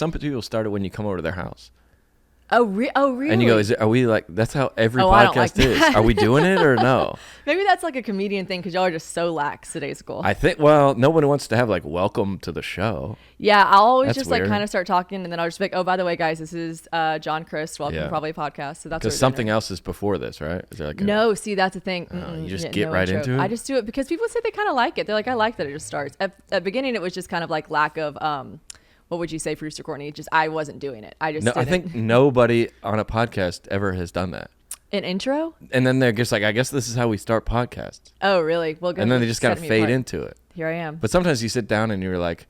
some people start it when you come over to their house. Oh, really? And you go, are we like, that's how every I don't podcast like is. that. Are we doing it or no? Maybe that's like a comedian thing because y'all are just so lackadaisical. I think, well, nobody wants to have like, welcome to the show. Yeah, I'll always That's just weird. like kind of start talking and then I'll just be like, oh, by the way, guys, this is John Crist. Welcome to Probably Podcast. So that's because something else is before this, right? Is there like no, see, that's the thing. you just get right into it? I just do it because people say they kind of like it. They're like, I like that it just starts. At the beginning, it was just kind of like lack of, what would you say, Rooster Courtney? Just I wasn't doing it. I just I think nobody on a podcast ever has done that. An intro? And then they're just like, I guess this is how we start podcasts. Oh, really? Well, and then they just kind of fade into it. Here I am. But sometimes you sit down and you're like,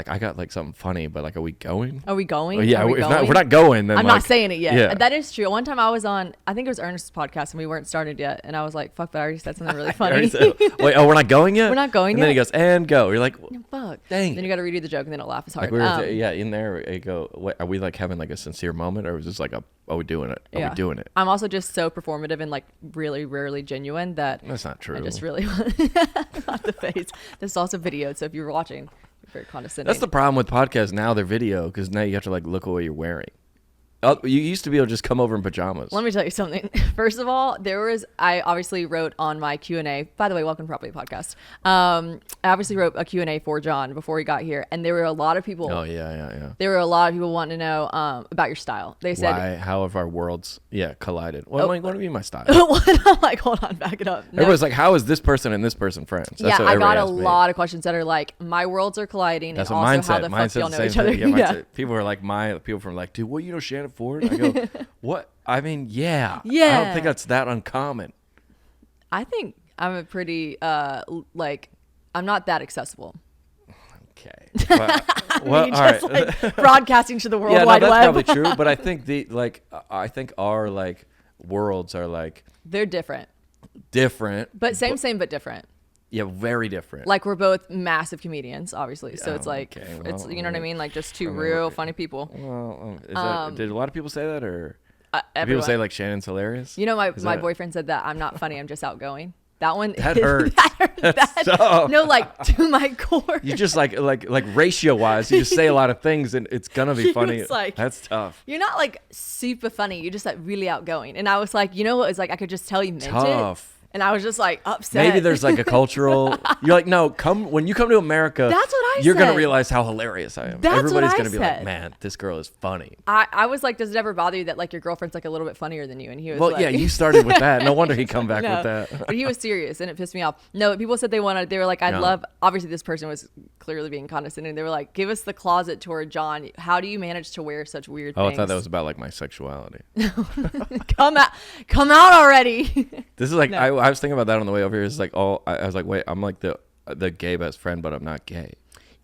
I got like something funny, but like, are we going? Are we going? Well, yeah, we're not going. Then I'm like, not saying it yet. Yeah. That is true. One time I was on, I think it was Ernest's podcast and we weren't started yet. And I was like, fuck, but I already said something really funny. Wait, we're not going yet? We're not going and yet? And then he goes, and go. You're like, fuck. Dang. Then you got to redo the joke and then it'll laugh as hard. Like in there, you go, wait, are we like having like a sincere moment or was this like are we doing it? Are we doing it? I'm also just so performative and like really rarely genuine that that's not true. I just really not the face. This is also video, so if you were watching, you're very condescending. That's the problem with podcasts now. They're video because now you have to like look at what you're wearing. Oh, you used to be able to just come over in pajamas. Let me tell you something. First of all, I obviously wrote on my Q&A. By the way, welcome to Property Podcast. I obviously wrote a Q&A for John before he got here, and there were a lot of people. Oh yeah. There were a lot of people wanting to know about your style. They said, how have our worlds collided? Well, what do you mean my style? I'm like, hold on, back it up. No. Everybody's like, how is this person and this person friends? That's what I got a asked me. lot of questions that are like, my worlds are colliding. That's and what also mindset. how the fuck do y'all Mindset's know the each same other? thing. Yeah, people are like people from like, dude, what, you know Shannon Ford? I go, what? I mean, yeah. I don't think that's that uncommon. I think I'm a pretty like I'm not that accessible. Okay. Well, all right. Like broadcasting to the World yeah, Wide that's Web. probably true. But I think I think our like worlds are like they're different. But same but different. Yeah, very different. Like we're both massive comedians, obviously. So it's like it's you know what I mean, like just two real funny people. Well, did a lot of people say that, or everyone. people say like Shannon's hilarious? You know, my boyfriend said that I'm not funny, I'm just outgoing. That one that hurts. No, like to my core. You just like ratio wise, you just say a lot of things and it's gonna be funny. Like, that's tough. You're not like super funny. You're just like really outgoing. And I was like, you know what? It's like I could just tell you meant tough. it. And I was just like upset. Maybe there's like a cultural. You're like, no, when you come to America. That's what I You're said. gonna realize how hilarious I am. That's Everybody's what I gonna be said. like, man, this girl is funny. I was like, does it ever bother you that like your girlfriend's like a little bit funnier than you? And he was well, like, yeah, you started with that. No wonder he come back No, with that. But he was serious and it pissed me off. No, people said they were like, I'd love, obviously this person was clearly being condescending. They were like, give us the closet tour, John. How do you manage to wear such weird things? I thought that was about like my sexuality. Come out already. This is like, I was thinking about that on the way over here. It's like, I was like, wait, I'm like the gay best friend, but I'm not gay.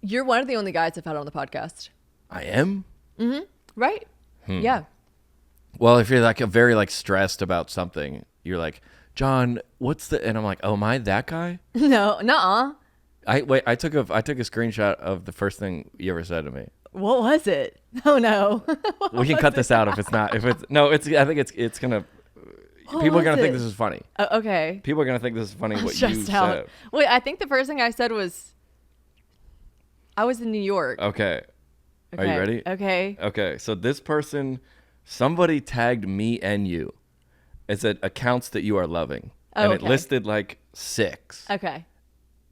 You're one of the only guys I've had on the podcast. I am? Mm-hmm. Right? Yeah. Well, if you're like very like stressed about something, you're like, John, and I'm like, oh, am I that guy? No, nuh-uh. I took a screenshot of the first thing you ever said to me. What was it? Oh no. We can cut this out if it's not. I think it's gonna. People are gonna think this is funny. Okay. People are gonna think this is funny. What you said. Out. Wait, I think the first thing I said was, I was in New York. Okay. Are you ready? Okay. Okay. So this person, somebody tagged me and you. It said accounts that you are loving, and it listed like 6. Okay.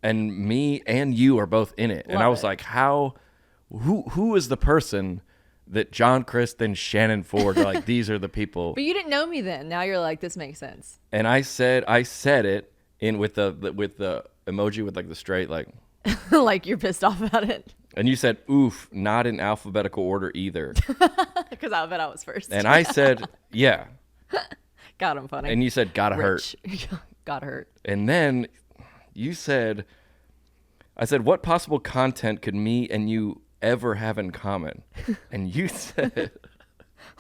And me and you are both in it, and I was like, how? Who is the person that John Crist and Shannon Ford are like, these are the people? But you didn't know me then. Now you're like, this makes sense. And I said it in with the emoji with like the straight like like you're pissed off about it. And you said, oof, not in alphabetical order either. Because I bet I was first. And I said, yeah. God, I'm funny. And you said, gotta hurt. Gotta hurt. And then you said, I said, what possible content could me and you ever have in common? And you said,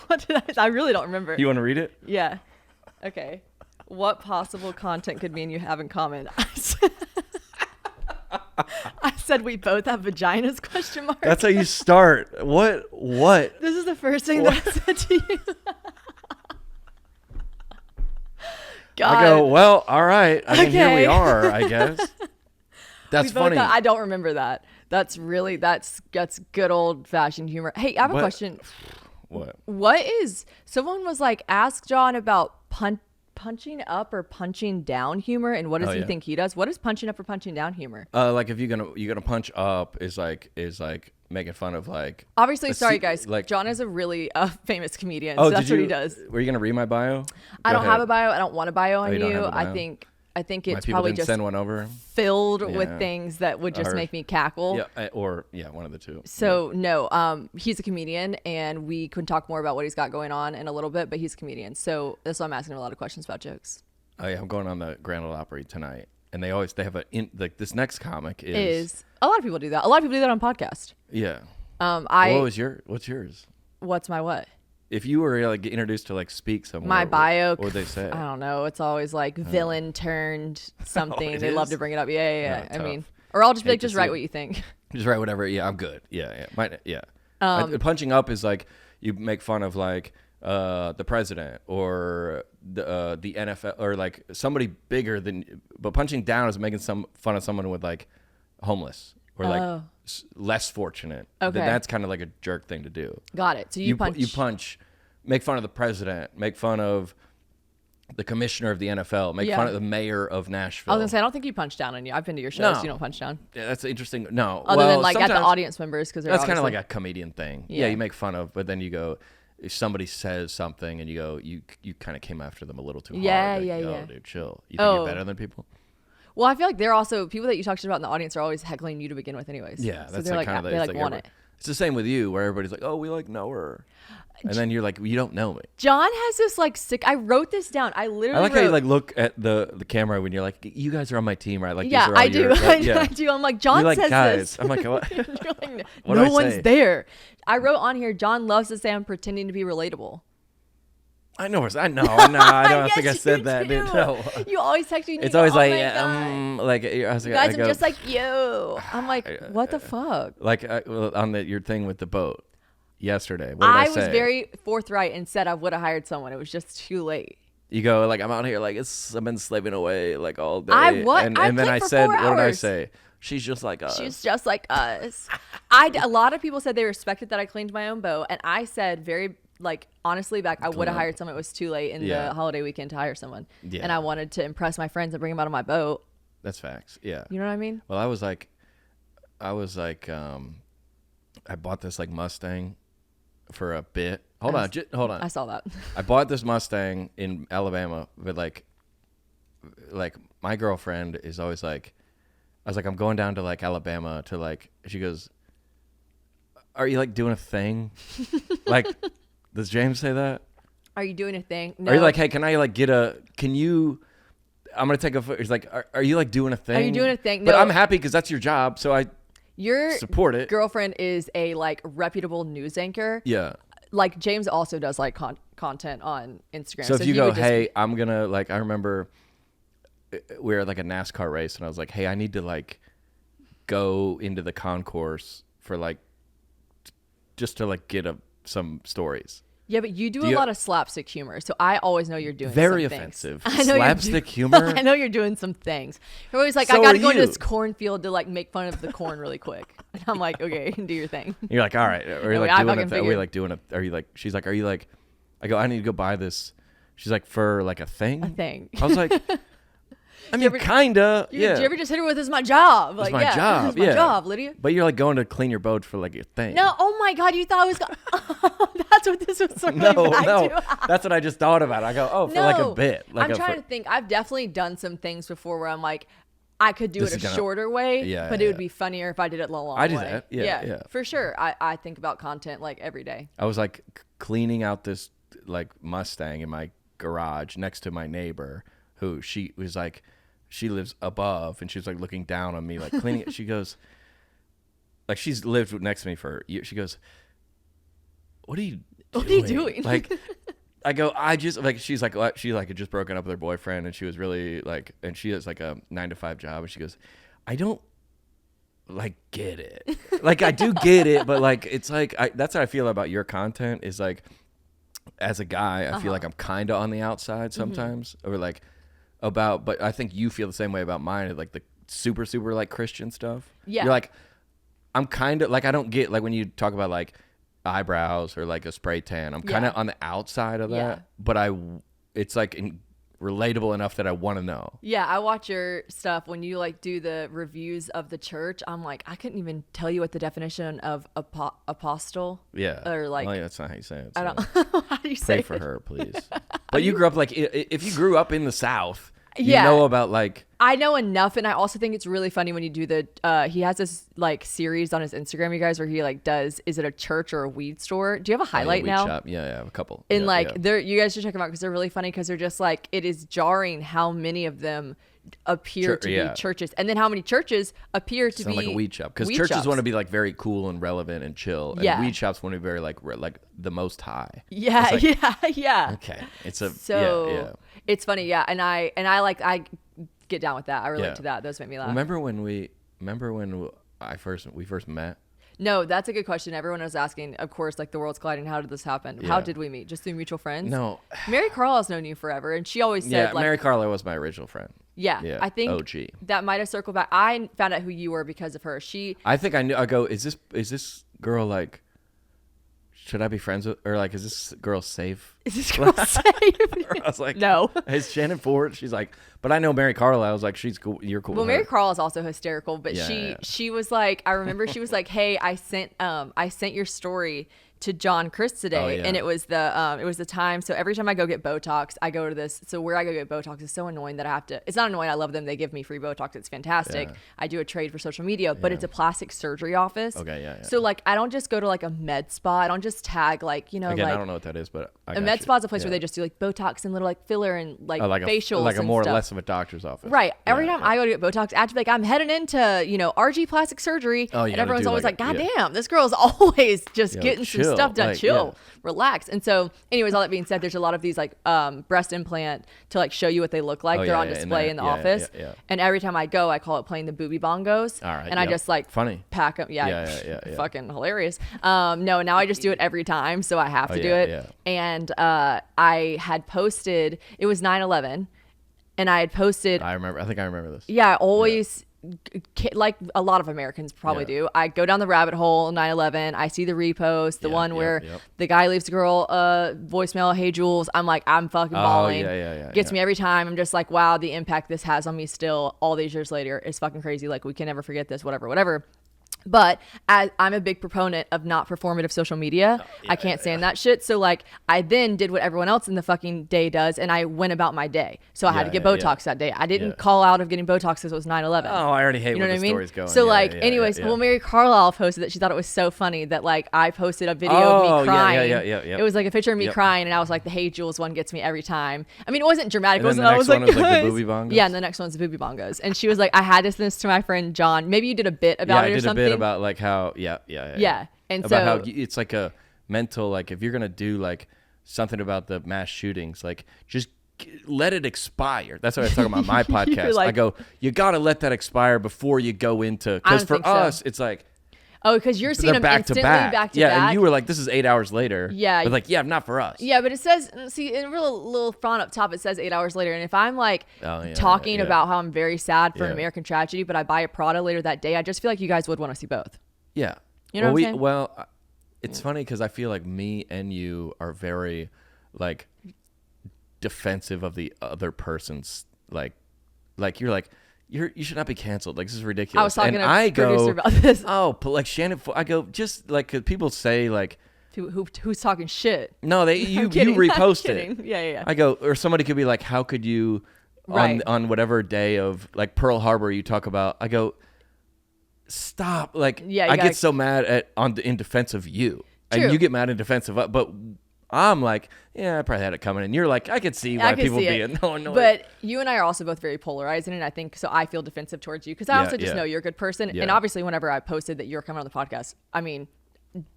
what did I really don't remember. You want to read it? Yeah. Okay. What possible content could me and you have in common? I said we both have vaginas, question mark. That's how you start. What? This is the first thing that I said to you. God. I go, well, all right. I mean, here we are, I guess. That's funny. I don't remember that. That's good old fashioned humor. Hey, I have a question. What is, someone was like, ask John about punching up or punching down humor, and what does he think he does? What is punching up or punching down humor? Like if you're gonna punch up is like making fun of like, obviously, sorry guys, like John is a really famous comedian, so that's what he does. Were you gonna read my bio? I don't have a bio. I don't want a bio on you. I think it's probably just send one over, filled with things that would just make me cackle. Yeah, or one of the two. So no, he's a comedian, and we can talk more about what he's got going on in a little bit. But he's a comedian, so that's why I'm asking him a lot of questions about jokes. Oh yeah, I'm going on the Grand Ole Opry tonight, and they have like this next comic is a lot of people do that. A lot of people do that on podcast. Yeah. What's yours? What's my what? If you were like introduced to like speak somewhere, my bio, what would they say? I don't know. It's always like villain turned something. They love to bring it up. Yeah. I mean, or I'll just be like, just write what you think. Just write whatever. Yeah, I'm good. Yeah. Punching up is like you make fun of like the president or the NFL or like somebody bigger than. But punching down is making fun of someone with like homeless or like less fortunate. Okay, that's kind of like a jerk thing to do. Got it. So you punch, make fun of the president, make fun of the commissioner of the NFL, make fun of the mayor of Nashville. I was gonna say, I don't think you punch down on you. I've been to your shows. No. You don't punch down. Yeah, that's interesting. No, other than like at the audience members, because that's kind of like a comedian thing. Yeah, you make fun of, but then you go, if somebody says something and you go, you kind of came after them a little too hard. Yeah. Dude, chill. You think you're better than people? Well, I feel like they're also people that you talk to about in the audience are always heckling you to begin with, anyways. Yeah, so that's like kind of they like want it. It's the same with you, where everybody's like, "Oh, we like know her," and then you're like, well, "You don't know me." John has this like sick. I wrote this down. I like how you like look at the camera when you're like, "You guys are on my team, right?" Like, yeah, I do. I do. I'm like, John says guys. This. I'm like, what? Like, no one's there. I wrote on here, John loves to say I'm pretending to be relatable. I know. I don't think I said that. No. You always text me. It's always like, I was like, guys, I'm just like you. I'm like, what the fuck? Like on your thing with the boat yesterday. What did I say? Was very forthright and said I would have hired someone. It was just too late. You go like, I'm out here like I've been slaving away like all day. And then I said, what did I say? She's just like us. She's just like us. A lot of people said they respected that I cleaned my own boat, and I said very. Like, honestly, back, I would have hired someone. It was too late in the holiday weekend to hire someone. Yeah. And I wanted to impress my friends and bring them out on my boat. That's facts. Yeah. You know what I mean? Well, I was like, I bought this like Mustang for a bit. Hold on. I saw that. I bought this Mustang in Alabama, but like my girlfriend is always like, I was like, I'm going down to like Alabama to like, she goes, are you like doing a thing? Like, does James say that? Are you doing a thing? No. Are you like, hey, can I like I'm going to take a photo. He's like, are you like doing a thing? Are you doing a thing? No. But I'm happy because that's your job. So your support it. Girlfriend is a like reputable news anchor. Yeah. Like James also does like content on Instagram. So if you go, hey, I'm going to like, I remember we were at like a NASCAR race and I was like, hey, I need to like go into the concourse for like, just to like get some stories. Yeah, but you do a lot of slapstick humor, so I always know you're doing very some offensive. Things. Slapstick humor. I know you're doing some things. You're always like, I got to go into this cornfield to like make fun of the corn really quick. And I'm like, okay, do your thing. You're like, all right. Are you like she's like, are you like? I go, I need to go buy this. She's like, for like a thing. A thing. I was like, I mean, kinda. Yeah. Did you ever just hit her with, "This is my job"? Like, it's my job. This is my job, Lydia. But you're like going to clean your boat for like a thing. No, oh my God, you thought I was. That's what this was circling back to. That's what I just thought about. I go, for like a bit. Like I'm trying to think. I've definitely done some things before where I'm like, I could do it a shorter way, but it would be funnier if I did it a long way. I do that. Yeah, for sure. I think about content like every day. I was like cleaning out this like Mustang in my garage next to my neighbor, who she was like. She lives above, and she was like looking down on me, like cleaning it. She goes, like she's lived next to me for years. She goes, "What are you doing?" Like, I go, I just like she's like she like had just broken up with her boyfriend, and she was really like, and she has like a 9-to-5 job, and she goes, I don't like get it. Like I do get it, but like it's like that's how I feel about your content. Is like, as a guy, I feel like I'm kind of on the outside sometimes, or like. But I think you feel the same way about mine, like the super like Christian stuff. Yeah, you're like, I'm kind of like, I don't get like when you talk about like eyebrows or like a spray tan, I'm kind of on the outside of that, but it's like relatable enough that I want to know. Yeah, I watch your stuff when you like do the reviews of the church. I'm like, I couldn't even tell you what the definition of apostle. Yeah, or like, well, that's not how you say it. So. I don't. How do you say? Pray for her, please. But you grew up like, if you grew up in the South, you know about like. I know enough, and I also think it's really funny when you do the. He has this like series on his Instagram, you guys, where he like does. Is it a church or a weed store? Do you have a highlight weed now? Shop. Yeah, I have a couple. And they're you guys should check them out because they're really funny because they're just like it is jarring how many of them appear to be churches, and then how many churches appear to be like a weed shop because churches want to be like very cool and relevant and chill, and weed shops want to be very like the most high. Yeah, like, yeah. Okay, it's funny, and I get down with that. I relate to that. Those make me laugh. Remember when we first met? No, that's a good question. Everyone was asking, of course, like the world's colliding. How did this happen? Yeah. How did we meet? Just through mutual friends? No. Mary Carlisle's known you forever, and she always said, like, Mary Carlisle was my original friend. Yeah, I think OG. That might have circled back. I found out who you were because of her. I think I knew. I go, is this girl like? Should I be friends with, or like, is this girl safe? Is this girl safe? I was like, no. Is Shannon Ford? She's like, but I know Mary Carlisle. I was like, she's cool. You're cool. Well, with her. Mary Carlisle is also hysterical, but she was like, I remember she was like, hey, I sent your story to John Crist today, and it was the time. So every time I go get Botox, I go to this. So where I go get Botox is so annoying that I have to. It's not annoying. I love them. They give me free Botox. It's fantastic. Yeah. I do a trade for social media, but it's a plastic surgery office. Okay, yeah. So like, I don't just go to like a med spa. I don't just tag like Again, like, I don't know what that is, but a med spa is a place where they just do like Botox and little like filler and like facials, like a more or less of a doctor's office. Right. Every time I go to get Botox, I have to be like, I'm heading into RG plastic surgery, and everyone's always like, God damn, this girl's always just getting some stuff done. Like, chill, relax. And so, anyways, all that being said, there's a lot of these like breast implant to like show you what they look like. They're on display in the office, and every time I go, I call it playing the booby bongos. All right. And I just like pack them. Yeah. Fucking hilarious. No, now I just do it every time, so I have to do it. Yeah. And I had posted. It was 9/11. And I had posted. I think I remember this. Yeah, I always, like a lot of Americans probably do. I go down the rabbit hole, 9/11. I see the repost, the one where the guy leaves the girl voicemail, hey, Jules. I'm like, I'm fucking bawling. Gets me every time. I'm just like, wow, the impact this has on me still all these years later is fucking crazy. Like, we can never forget this, whatever. But I'm a big proponent of not performative social media. I can't stand that shit. So like I then did what everyone else in the fucking day does, and I went about my day. So I had to get Botox that day. I didn't call out of getting Botox because it was 9/11. Oh, I already hate where the story's going. So anyways, well, Mary Carlisle posted that she thought it was so funny that like I posted a video of me crying. It was like a picture of me crying, and I was like, the Hey Jules one gets me every time. I mean, it wasn't dramatic. And then the next one was like the booby bongos. Yeah, and the next one's the booby bongos. And she was like, I had to send this to my friend John. Maybe you did a bit about it or something. Yeah, I did a bit about like how and about how it's like a mental, like if you're gonna do like something about the mass shootings, like just let it expire. That's what I was talking about my podcast. Like, I go, you gotta let that expire before you go into, because for us it's like, oh, because you're seeing them back to back. And you were like, this is 8 hours later. Yeah. But like, not for us. Yeah, but it says, see, in a little font up top, it says 8 hours later. And if I'm like talking about how I'm very sad for an American tragedy, but I buy a Prada later that day, I just feel like you guys would want to see both. Yeah. You know what I'm saying? Well, it's funny because I feel like me and you are very like defensive of the other person's like you're like, you should not be canceled. Like, this is ridiculous. I was talking to a producer about this. Oh, but like Shannon, I go, just like, cause people say like, who's talking shit? No, you repost it. Yeah. I go, or somebody could be like, how could you on whatever day of like Pearl Harbor you talk about? I go, stop. Like, I get so mad in defense of you. True. And you get mad in defense of, but I'm like, I probably had it coming. And you're like, I could see why people be annoyed. But you and I are also both very polarizing. And I think, so I feel defensive towards you because I also just know you're a good person. Yeah. And obviously, whenever I posted that you're coming on the podcast, I mean,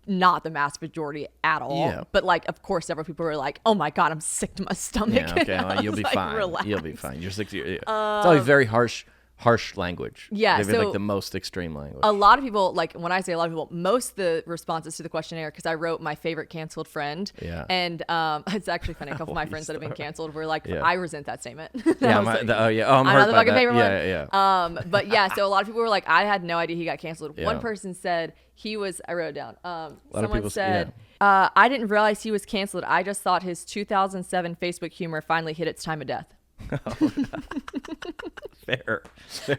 not the mass majority at all. Yeah. But like, of course, several people were like, oh my God, I'm sick to my stomach. Yeah, okay, well, you'll be fine. Relax. You'll be fine. You're sick to your, it's always very harsh harsh language. Yeah, They've so like the most extreme language. A lot of people, like when I say a lot of people, most of the responses to the questionnaire, because I wrote my favorite canceled friend. Yeah. And it's actually funny. A couple of my friends that have been canceled were like, I resent that statement. Yeah. I'm not hurt the by fucking that. favorite Yeah, one. yeah. But yeah, so a lot of people were like, I had no idea he got canceled. Yeah. One person said he was, I wrote it down. Someone people said, I didn't realize he was canceled. I just thought his 2007 Facebook humor finally hit its time of death. Fair. So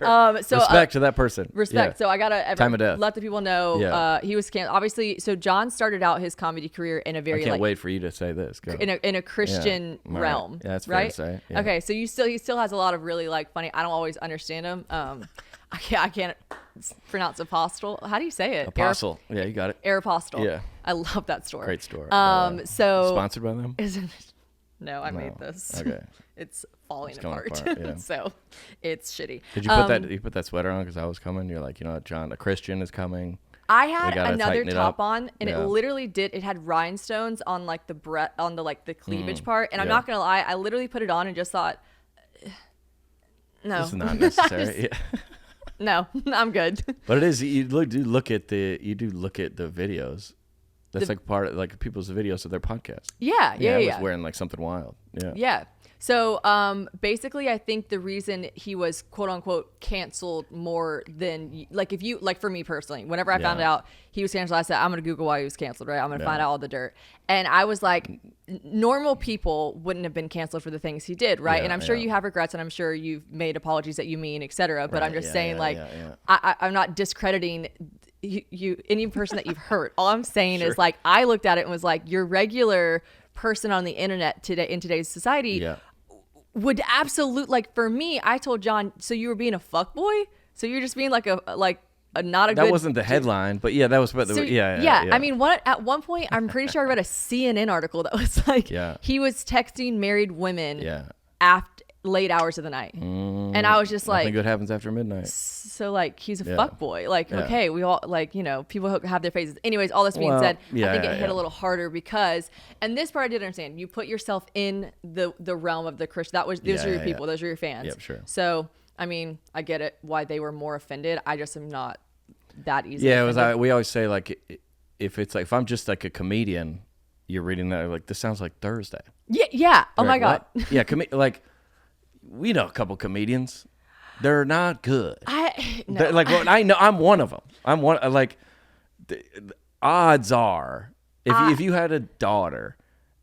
respect to that person. Respect. Yeah. So I gotta Time of death. let the people know. He was canceled. Obviously, so John started out his comedy career in a very I can't wait for you to say this. Go. in a Christian realm. Right. Yeah, that's fair right. to say. Yeah. Okay, so he still has a lot of really like funny. I don't always understand him. I can't pronounce apostle. How do you say it? Apostle. Yeah, you got it. Apostle. Yeah. I love that store. Great store. So sponsored by them? No, I made this. Okay. It's falling going apart. yeah. So it's shitty. Did you put that sweater on because I was coming? You're like, you know what, John, a Christian is coming. I had another top on, and it literally did. It had rhinestones on like the the cleavage part, and I'm not gonna lie, I literally put it on and just thought, no, this is not necessary. No, I'm good. But it is. You do look at the videos. That's like part of like people's videos of their podcast. Yeah. I was wearing like something wild. Yeah. Yeah. So basically, I think the reason he was quote unquote canceled more than like if you like for me personally, whenever I found out he was canceled, I said I'm gonna Google why he was canceled. Right, I'm gonna find out all the dirt. And I was like, normal people wouldn't have been canceled for the things he did, right? And I'm sure you have regrets, and I'm sure you've made apologies that you mean, etc. But I'm just saying, I'm not discrediting you any person that you've hurt. All I'm saying is like I looked at it and was like, your regular person on the internet today in today's society would like for me, I told John, so you were being a fuckboy? So you're just being like a not a that good wasn't the headline, but that was I mean, at one point I'm pretty sure I read a CNN article that was like he was texting married women after late hours of the night. And I was just like, nothing good happens after midnight. So like he's a fuckboy. Like okay, we all like, you know, people have their phases. Anyways, all this being said, I think it hit a little harder because, and this part I did understand. You put yourself in the realm of the Christian. Those are your people. Those are your fans. Yep, sure. So I mean, I get it why they were more offended. I just am not that easy. Yeah, it was. We always say like, if it's like if I'm just like a comedian, you're reading that like this sounds like Thursday. Yeah. Oh my God. Yeah, like we know a couple comedians. They're not good. I know I'm one of them. I'm one like the odds are if you had a daughter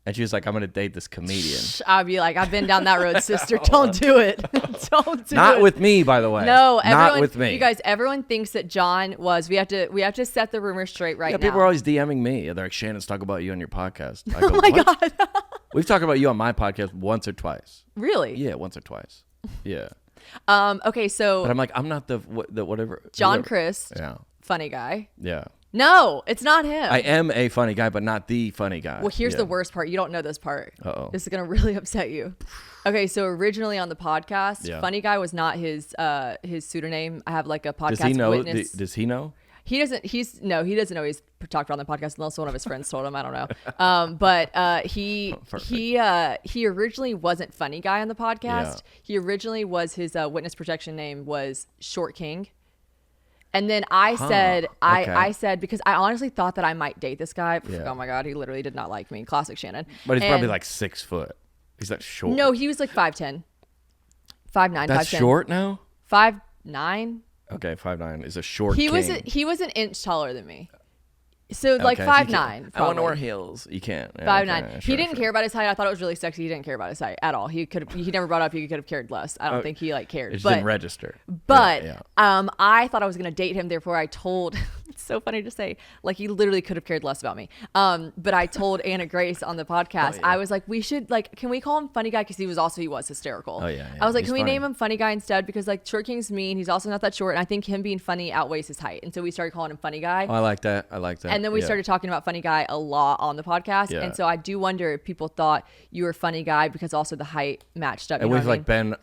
and she was like, I'm gonna date this comedian, I'd be like, I've been down that road, sister. Don't do it. Don't do it. Not with me, by the way. No, not with me. You guys, everyone thinks that John was. We have to set the rumor straight right now. People are always DMing me. They're like, Shannon's talking about you on your podcast. I go, oh my God. We've talked about you on my podcast once or twice. Really? Yeah, once or twice. Yeah. Okay, so. But I'm like, I'm not the whatever. John Crist. Yeah. Funny guy. Yeah. No, it's not him. I am a funny guy, but not the funny guy. Well, here's the worst part. You don't know this part. Uh-oh. This is going to really upset you. Okay, so originally on the podcast, Funny Guy was not his pseudonym. I have like a podcast Does he know? witness. Does he know? He doesn't. He doesn't know he's talked about on the podcast unless one of his friends told him. I don't know. But he originally wasn't Funny Guy on the podcast. Yeah. He originally was his witness protection name was Short King. And then I said because I honestly thought that I might date this guy. Yeah. Oh my God, he literally did not like me. Classic Shannon. But he's probably like 6 foot. He's not short. No, he was like 5'10", 5'9". That's 5'10". short now. 5'9". Okay, 5'9" is a short. He king. He was an inch taller than me. So like 5'9". I want to wear heels. You can't. 5'9". Okay, He didn't care about his height. I thought it was really sexy. He didn't care about his height at all. He never brought up he could have cared less. I don't think he like cared. It just didn't register. But I thought I was gonna date him. Therefore, I told. It's so funny to say. Like he literally could have cared less about me. But I told Anna Grace on the podcast. I was like, we should like, can we call him Funny Guy because he was hysterical. Oh yeah. I was like, can we name him Funny Guy instead because like Short King's mean. He's also not that short, and I think him being funny outweighs his height. And so we started calling him Funny Guy. Oh, I like that. And then we started talking about Funny Guy a lot on the podcast. And so I do wonder if people thought you were Funny Guy because also the height matched up. And we've like been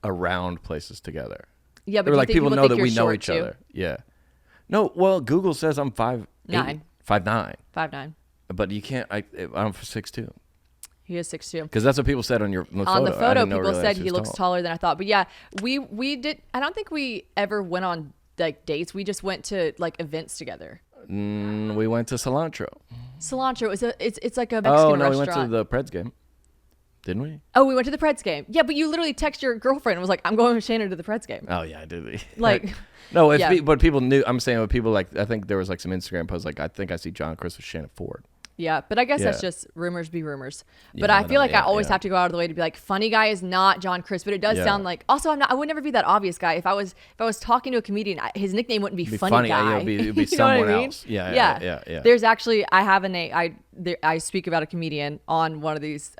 around places together. Yeah, but like people know that we know each other. Yeah. No, well, Google says I'm 5'9". 5'9". 5'9". But you can't. I'm 6'2". He is 6'2". Because that's what people said on your photo. On the photo, people realize said he he was looks tall. taller than I thought. But yeah, we did. I don't think we ever went on like dates. We just went to like events together. We went to Cilantro. Cilantro is it's like a Mexican restaurant. We went to the Preds game. Didn't we? Oh, we went to the Preds game. Yeah, but you literally text your girlfriend and was like, I'm going with Shannon to the Preds game. Oh, yeah, I did. Like, no, yeah. But people knew. I'm saying with people like, I think there was like some Instagram posts like, I think I see John Crist with Shannon Ford. Yeah, but I guess that's just rumors be rumors. But I feel like I always have to go out of the way to be like, funny guy is not John Crist, but it does sound like. Also, I would never be that obvious guy. If I was talking to a comedian, his nickname wouldn't be funny guy. It'd be someone else. Yeah. There's actually I have a name. I speak about a comedian on one of these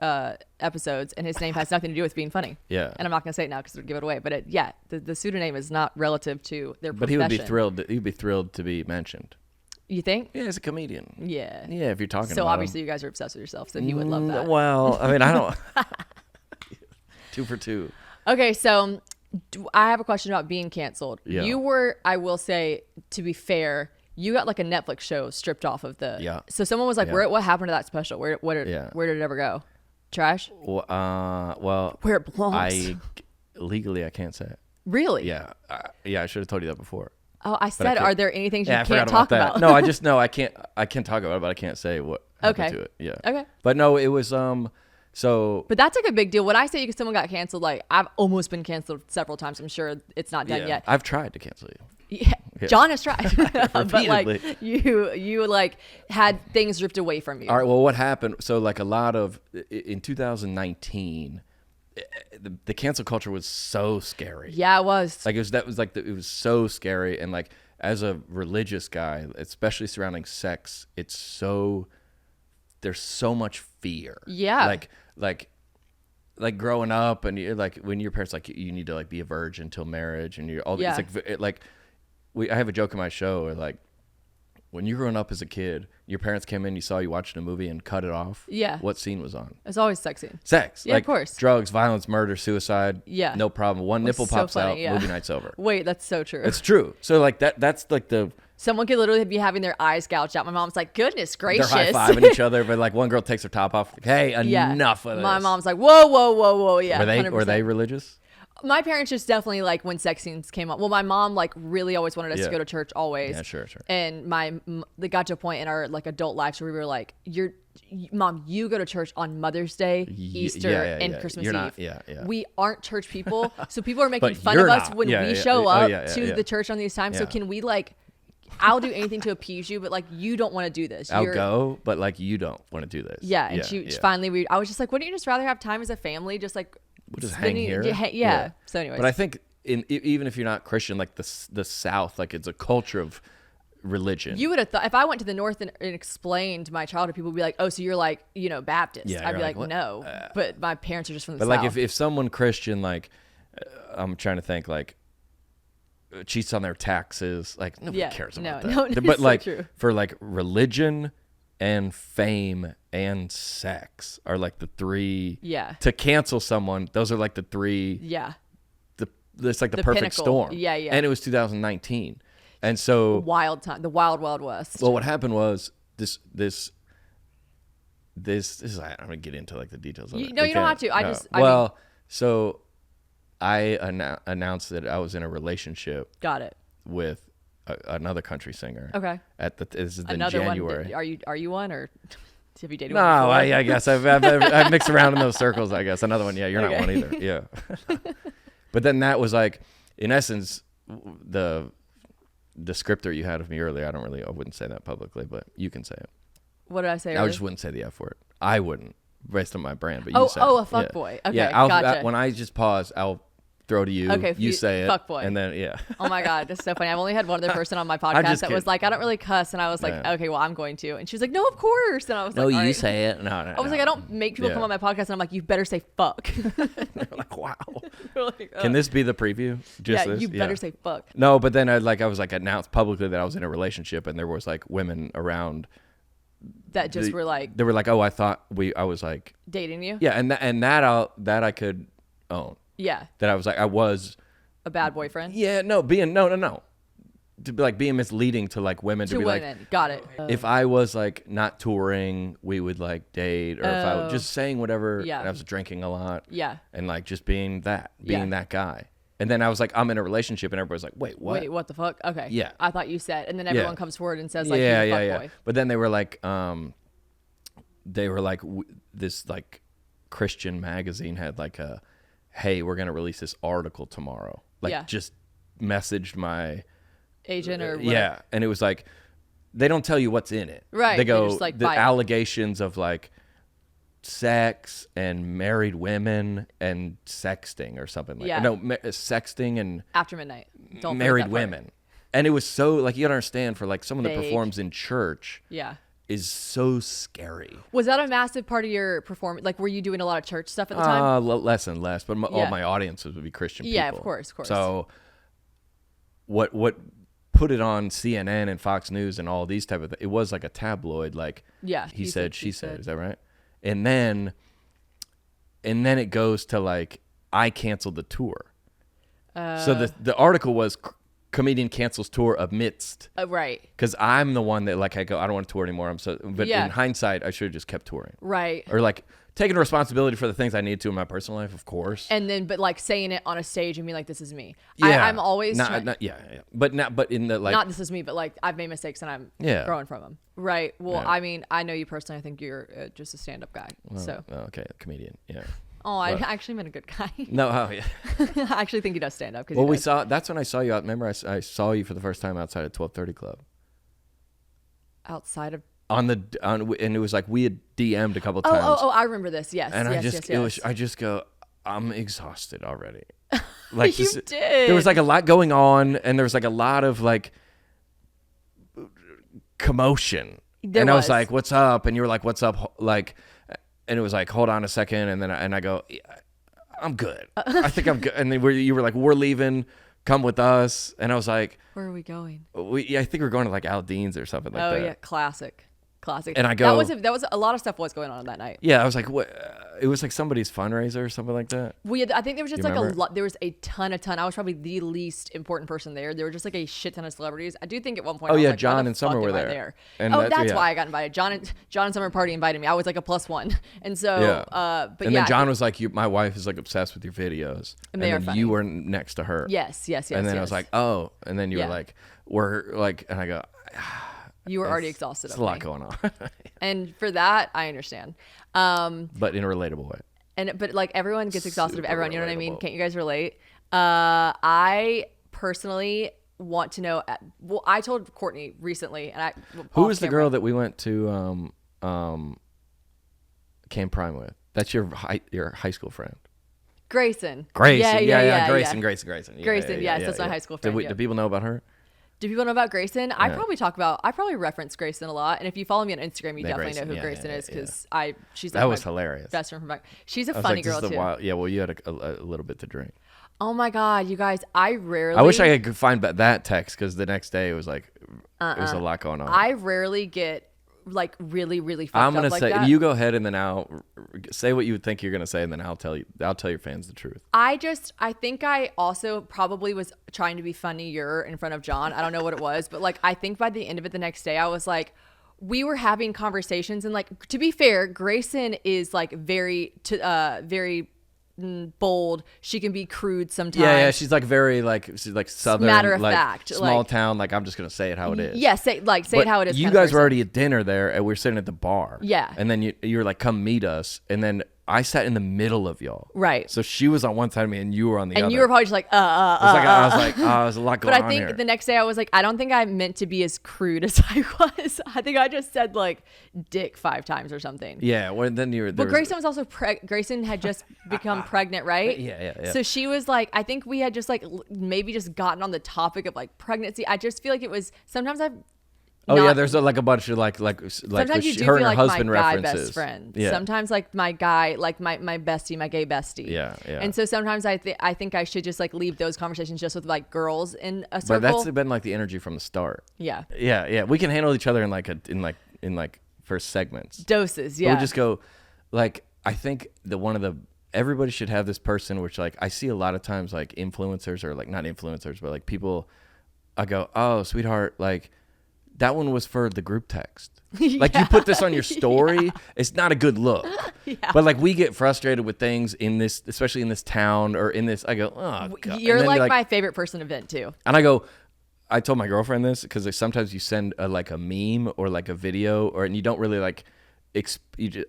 episodes, and his name has nothing to do with being funny. Yeah. And I'm not gonna say it now because it'll give it away. But the pseudonym is not relative to their profession. But he would be thrilled. He'd be thrilled to be mentioned. You think? Yeah, he's a comedian. Yeah. Yeah, if you're talking about So obviously him. you guys are obsessed with yourself, so he would love that. Well, I mean, I don't. 2 for 2. Okay, so I have a question about being canceled. Yeah. You were, I will say, to be fair, you got like a Netflix show stripped off of the. Yeah. So someone was like, what happened to that special? Where did it ever go? Trash? Well, where it belongs. Legally, I can't say it. Really? Yeah. I should have told you that before. Oh, I said, are there any things you can't talk about? No, I can't talk about it, but I can't say what happened to it. Yeah. Okay. But no, it was so. But that's like a big deal. When I say someone got canceled, like I've almost been canceled several times. I'm sure it's not done yet. I've tried to cancel you. Yeah. John has tried. But Repeatedly. like you like had things ripped away from you. All right. Well, what happened? So like a lot of in 2019. The cancel culture was so scary. Yeah, it was. Like it was so scary, and like as a religious guy, especially surrounding sex, there's so much fear. Yeah. Like growing up, and you're like when your parents like you need to like be a virgin till marriage, and you're all yeah. It's like I have a joke in my show where like when you're growing up as a kid, your parents came in, you saw you watching a movie and cut it off. Yeah. What scene was on? It's always sex scene. Sex. Yeah, like of course. Drugs, violence, murder, suicide. Yeah. No problem. One nipple pops funny, out, yeah. movie night's over. Wait, that's so true. It's true. So like that's like the... Someone could literally be having their eyes gouged out. My mom's like, goodness gracious. They're high-fiving each other, but like one girl takes her top off. Like, hey, enough of this. My mom's like, whoa. Yeah. Were they religious? My parents just definitely like when sex scenes came up. Well, my mom like really always wanted us to go to church always. Yeah, sure. And they got to a point in our like adult lives where we were like, Mom, you go to church on Mother's Day, Easter, and Christmas Eve. We aren't church people, so people are making fun of us when we show up to the church on these times. So can we like? I'll do anything to appease you, but like you don't want to do this. I'll go, but like you don't want to do this. Yeah, and she finally, I was just like, wouldn't you just rather have time as a family, just like. We'll just hang here. Yeah. So anyways. But I think even if you're not Christian, like the South, like it's a culture of religion. You would have thought if I went to the North and explained my childhood, people would be like, "Oh, so you're like Baptist?" Yeah, I'd be like, what? "No," but my parents are just from the South. South. But like if someone Christian, like I'm trying to think, like cheats on their taxes, like nobody cares about that. No, but like so true. For like religion and fame and sex are like the three. Yeah. To cancel someone, those are like the three. Yeah. It's like the perfect pinnacle. storm. Yeah. And it was 2019, and so wild time, the wild west. Well, what happened was this is I'm gonna get into like the details of it. No, you don't have to. So I announced that I was in a relationship. Got it. With another country singer. Okay. This is in another January. One. Are you one or have you dated no, one? No, I guess I've mixed around in those circles. I guess another one. Yeah, you're not one either. Yeah. But then that was like, in essence, the descriptor you had of me earlier. I wouldn't say that publicly, but you can say it. What did I say? I just wouldn't say the F word. I wouldn't, based on my brand. But you said a fuck boy. Okay, gotcha. When I just pause, I'll throw to you. Okay, you say it. Fuck boy. And then Oh my god, that's so funny. I've only had one other person on my podcast that was like, I don't really cuss, and I was like, okay, well I'm going to, and she was like, no, of course, and I was like, no, you say it. No. I was like, I don't make people come on my podcast, and I'm like, you better say fuck. They're like, wow. Like, Can this be the preview? You better say fuck. No, but then I was like announced publicly that I was in a relationship, and there was like women around that just were like, they were like, oh, I was like dating you. Yeah, and that I could own. Yeah. That I was like, I was a bad boyfriend. Yeah, no. to be like being misleading to like women to be women. like, Got it. if I was like not touring, we would like date, or if I was just saying whatever, Yeah. and I was drinking a lot, Yeah. and like just being that guy. And then I was like, I'm in a relationship, and everybody's like, wait, what? Wait, what the fuck? Okay. Yeah. I thought you said, and then everyone comes forward and says like, yeah, you're a yeah. fuckboy. But then they were like, this like Christian magazine had like a, hey, we're gonna release this article tomorrow. Like just messaged my agent or what? Yeah, and it was like they don't tell you what's in it. Right. They go just, like, the allegations of like sex and married women and sexting or something like that. No, sexting and after midnight. Don't married women. And it was so like you gotta understand for like someone that Vague. performs in church. Yeah. Is so scary. Was that a massive part of your performance? Like, were you doing a lot of church stuff at the time? Less and less, but all my audiences would be Christian people. Yeah, of course. So what put it on CNN and Fox News and all these type of things, it was like a tabloid, like he said, she said. Is that right? And then it goes to like, I canceled the tour. So the article was comedian cancels tour amidst. Right. Because I'm the one that like I go, I don't want to tour anymore. But in hindsight, I should have just kept touring. Right. Or like taking responsibility for the things I need to in my personal life, of course. And then, but like saying it on a stage and being like, "This is me." Yeah. I'm always But in the like, not this is me, but like I've made mistakes and I'm growing from them. Right. Well, I mean, I know you personally. I think you're just a stand-up guy. Okay, comedian. Yeah. Oh, I actually meant a good guy. No, yeah. I actually think he does stand up. Well, that's when I saw you out. Remember, I saw you for the first time outside of 1230 Club. Outside of and it was like we had DM'd a couple times. Oh, I remember this. Yes. And yes. I just go, I'm exhausted already. Like you did. There was like a lot going on, and there was like a lot of like commotion. I was like, "What's up?" And you were like, "What's up?" Like. And it was like, hold on a second, and then I go, yeah, I'm good. I think I'm good. And then you were like, we're leaving, come with us. And I was like, where are we going? I think we're going to like Aldean's or something like that. Oh yeah, classic. And I go, that was a lot of stuff was going on that night. Yeah, I was like, what? It was like somebody's fundraiser or something like that. I think there was just like a lot. There was a ton. I was probably the least important person there. There were just like a shit ton of celebrities. I do think at one point. Oh I was yeah, like, John and Summer were there. And that's why I got invited. John and Summer Party invited me. I was like a +1, and so. But then John was like, my wife is like obsessed with your videos, and then funny. You were next to her. Yes. And then I was like, oh, and then you were like, we're like, and I go. You were already exhausted. There's a lot going on. And for that, I understand. But in a relatable way. But like everyone gets exhausted Super of everyone. You know what I mean? relatable. Can't you guys relate? I personally want to know. Well, I told Courtney recently, and who was the girl that we went to Camp Prime with? That's your high school friend. Grayson. Yeah. Grayson. Grayson. Yes, that's my high school friend. Do people know about her? Do people know about Grayson? I probably reference Grayson a lot. And if you follow me on Instagram, you definitely know who Grayson is because she's like that was hilarious. Best friend from back. She's a funny girl too. Well, you had a little bit to drink. Oh my God, you guys! I wish I could find that text because the next day it was like it was a lot going on. I rarely get like really fucked up. I'm gonna like say that. you go ahead and then I'll say what you would think you're gonna say and then I'll tell your fans the truth. I think I also probably was trying to be funnier in front of John. I don't know what it was, but like I think by the end of it the next day I was like, we were having conversations and like to be fair, Grayson is like very bold. She can be crude sometimes. Yeah. She's like very she's like southern, matter of like, fact, small town. Like I'm just gonna say it how it is. Yeah, say it how it is. You guys were already at dinner there, and we were sitting at the bar. Yeah. And then you were like, "Come meet us," and then I sat in the middle of y'all. Right. So she was on one side of me, and you were on the other. And you were probably just like, I was like, there's a lot going on. But I think here. the next day I was like, I don't think I meant to be as crude as I was. I think I just said like dick 5 times or something. Yeah. Well, then you were. But Grayson was also Grayson had just become pregnant, right? Yeah. So she was like, I think we had just like maybe just gotten on the topic of like pregnancy. I just feel like it was sometimes I've. There's like a bunch of like sometimes you do her feel and her like husband my guy references. best friend. Yeah. Sometimes like my guy, like my bestie, my gay bestie. Yeah. And so sometimes I think I should just like leave those conversations just with like girls in a circle. But that's been like the energy from the start. Yeah. Yeah. We can handle each other in first segments. Doses. Yeah. We'll just go like I think everybody should have this person which like I see a lot of times like influencers or like not influencers but like people I go, oh, sweetheart, like that one was for the group text. Like you put this on your story, it's not a good look. But like we get frustrated with things in this, especially in this town or in this. I go, oh, God. You're like my favorite person to vent to. And I told my girlfriend this because like, sometimes you send like a meme or like a video and you don't really like,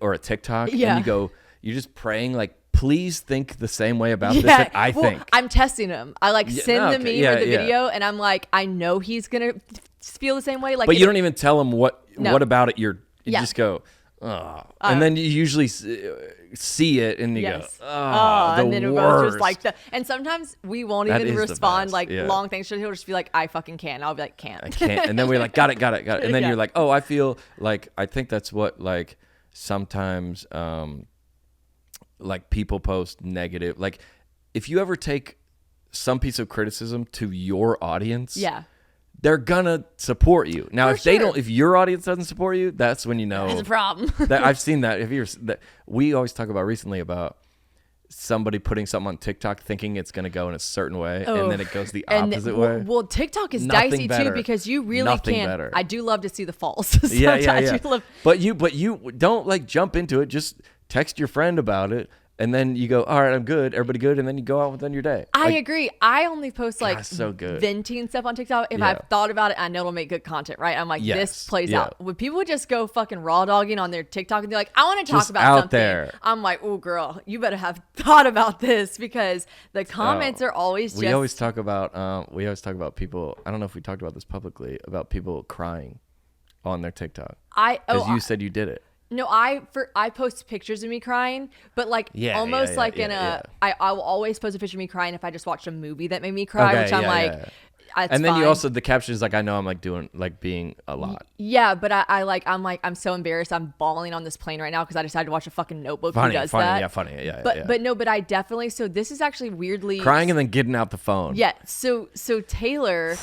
or a TikTok, and you go, you're just praying like, please think the same way about this that I think. I'm testing him. I like send the meme or the video, and I'm like, I know he's gonna feel the same way. Like, but you don't even tell him what about it. You just go, oh, and then you usually see it, and you go, oh, and then it goes just like and sometimes we won't even respond like long things. So he'll just be like, I fucking can't. I'll be like, can't. I can't. And then we're like, got it. And then you're like, oh, I feel like I think that's what like sometimes. Like people post negative, like if you ever take some piece of criticism to your audience, they're gonna support you. Now, if your audience doesn't support you, that's when you know there's a problem. That I've seen that. We always talk about recently about somebody putting something on TikTok thinking it's gonna go in a certain way, and then it goes the opposite way. Well, TikTok is dicey too because you really can't. Better. I do love to see the false. Yeah. But you don't like jump into it. Just text your friend about it, and then you go, all right, I'm good, everybody good, and then you go out within your day. I agree. I only post like venting stuff on TikTok if I've thought about it. I know it'll make good content, right? I'm like, this plays out. When people just go fucking raw dogging on their TikTok and they're like, I want to talk about something. There. I'm like, oh girl, you better have thought about this because the comments are always just. We always talk about people. I don't know if we talked about this publicly about people crying on their TikTok. Because you said you did it. No, I post pictures of me crying, but like I will always post a picture of me crying if I just watched a movie that made me cry, which I'm like. And then you also, the caption is like, I know I'm like doing like being a lot. Yeah, but I'm so embarrassed. I'm bawling on this plane right now because I decided to watch a fucking Notebook. Who does that? But I definitely. So this is actually weirdly crying and then getting out the phone. Yeah. So Taylor,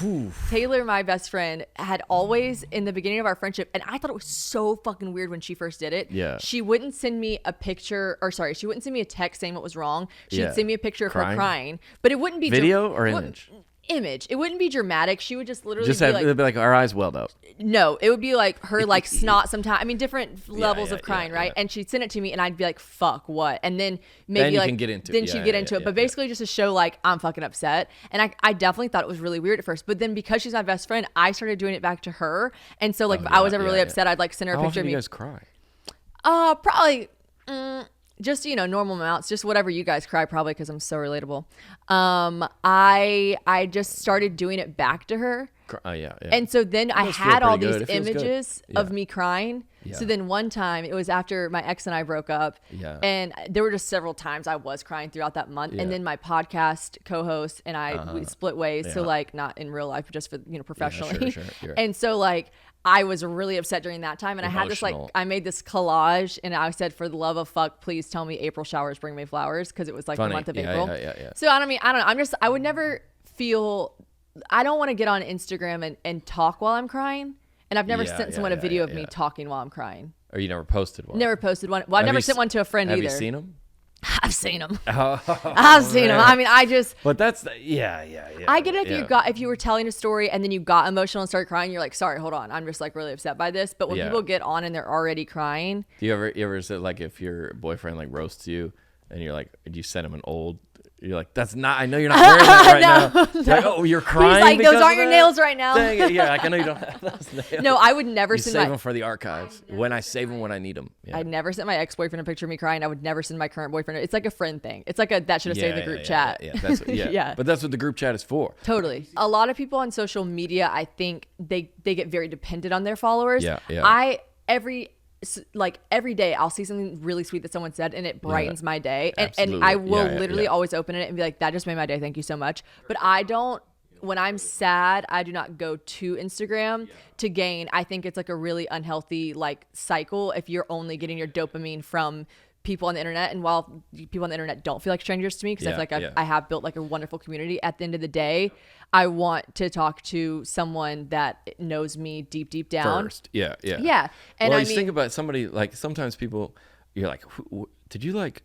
my best friend, had always in the beginning of our friendship, and I thought it was so fucking weird when she first did it. Yeah. She wouldn't send me a picture, she wouldn't send me a text saying what was wrong. She'd send me a picture of her crying, but it wouldn't be video or image. Image. It wouldn't be dramatic. She would just literally be like our eyes welled up. No, it would be like her like snot sometimes. I mean, different levels of crying, right? And she'd send it to me and I'd be like, fuck, what? And then maybe she'd get into it. But basically just to show like I'm fucking upset. And I definitely thought it was really weird at first. But then because she's my best friend, I started doing it back to her. And so like if I was ever really upset, I'd like send her a picture of me. How often do you guys cry? Probably just, normal amounts, just whatever you guys cry, probably because I'm so relatable. I just started doing it back to her. And so then I had all these images of me crying. So then one time, it was after my ex and I broke up. And there were just several times I was crying throughout that month. And then my podcast co-host and I, we split ways. So like not in real life, but just for, professionally. Sure. And so like, I was really upset during that time. And I had this I made this collage and I said, for the love of fuck, please tell me April showers bring me flowers. Cause it was like the month of April. So I don't know. I would never I don't want to get on Instagram and talk while I'm crying. And I've never sent someone a video of me talking while I'm crying. Or you never posted one? Never posted one. Well, I never sent one to a friend either. Have you seen them? I've seen them. I've seen them. I mean, But that's I get it if you were telling a story and then you got emotional and started crying. You're like, sorry, hold on, I'm just like really upset by this. But when people get on and they're already crying, do you ever say like if your boyfriend like roasts you and you're like, do you send him an old? You're like, that's not. I know you're not wearing that right now. No. Like, oh, you're crying. He's like, those aren't your nails right now. Dang it. Yeah, like, I know you don't have those nails. No, I would never send save them for the archives. When I save them when I need them. Yeah. I'd never send my ex-boyfriend a picture of me crying. I would never send my current boyfriend. It's like a friend thing. It's like that should have stayed in the group chat. Yeah. But that's what the group chat is for. Totally. A lot of people on social media, I think they get very dependent on their followers. Every day I'll see something really sweet that someone said and it brightens my day. And I will literally always open it and be like, that just made my day. Thank you so much. But when I'm sad, I do not go to Instagram to gain. I think it's like a really unhealthy like cycle if you're only getting your dopamine from people on the internet. And while people on the internet don't feel like strangers to me, because I feel like I have built like a wonderful community, at the end of the day, I want to talk to someone that knows me deep down. First. Yeah. And well, think about somebody, like sometimes people, you're like, did you like,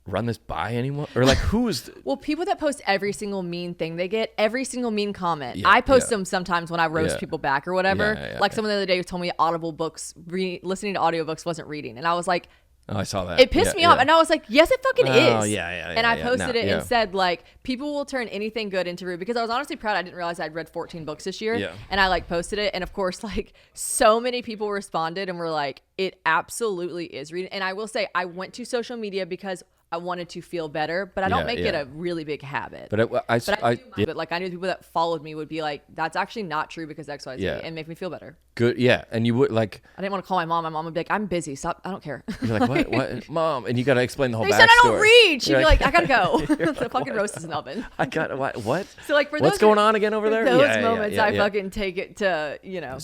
run this by anyone? Or like, who's... Well, people that post every single mean thing, they get every single mean comment. I post them sometimes when I roast people back or whatever. Like someone the other day told me Audible books, listening to audiobooks wasn't reading. And I was like, oh, I saw that. It pissed me off. And I was like, yes, it fucking is. Oh, yeah. And I posted it and said, like, people will turn anything good into rude. Because I was honestly proud. I didn't realize I'd read 14 books this year. Yeah. And I, like, posted it. And, of course, like, so many people responded and were like, it absolutely is reading. And I will say, I went to social media because I wanted to feel better, but I don't make it a really big habit. But but like I knew people that followed me would be like, "That's actually not true because X, Y, Z," and make me feel better. Good, yeah. And you would like. I didn't want to call my mom. My mom would be like, "I'm busy. Stop. I don't care." You're like, "What, mom?" And you got to explain the whole. They backstory. said I don't read. She'd be like, "I gotta go." The fucking roast is in the oven. I got what? So like for what's going on again over there? Those moments, I fucking take it to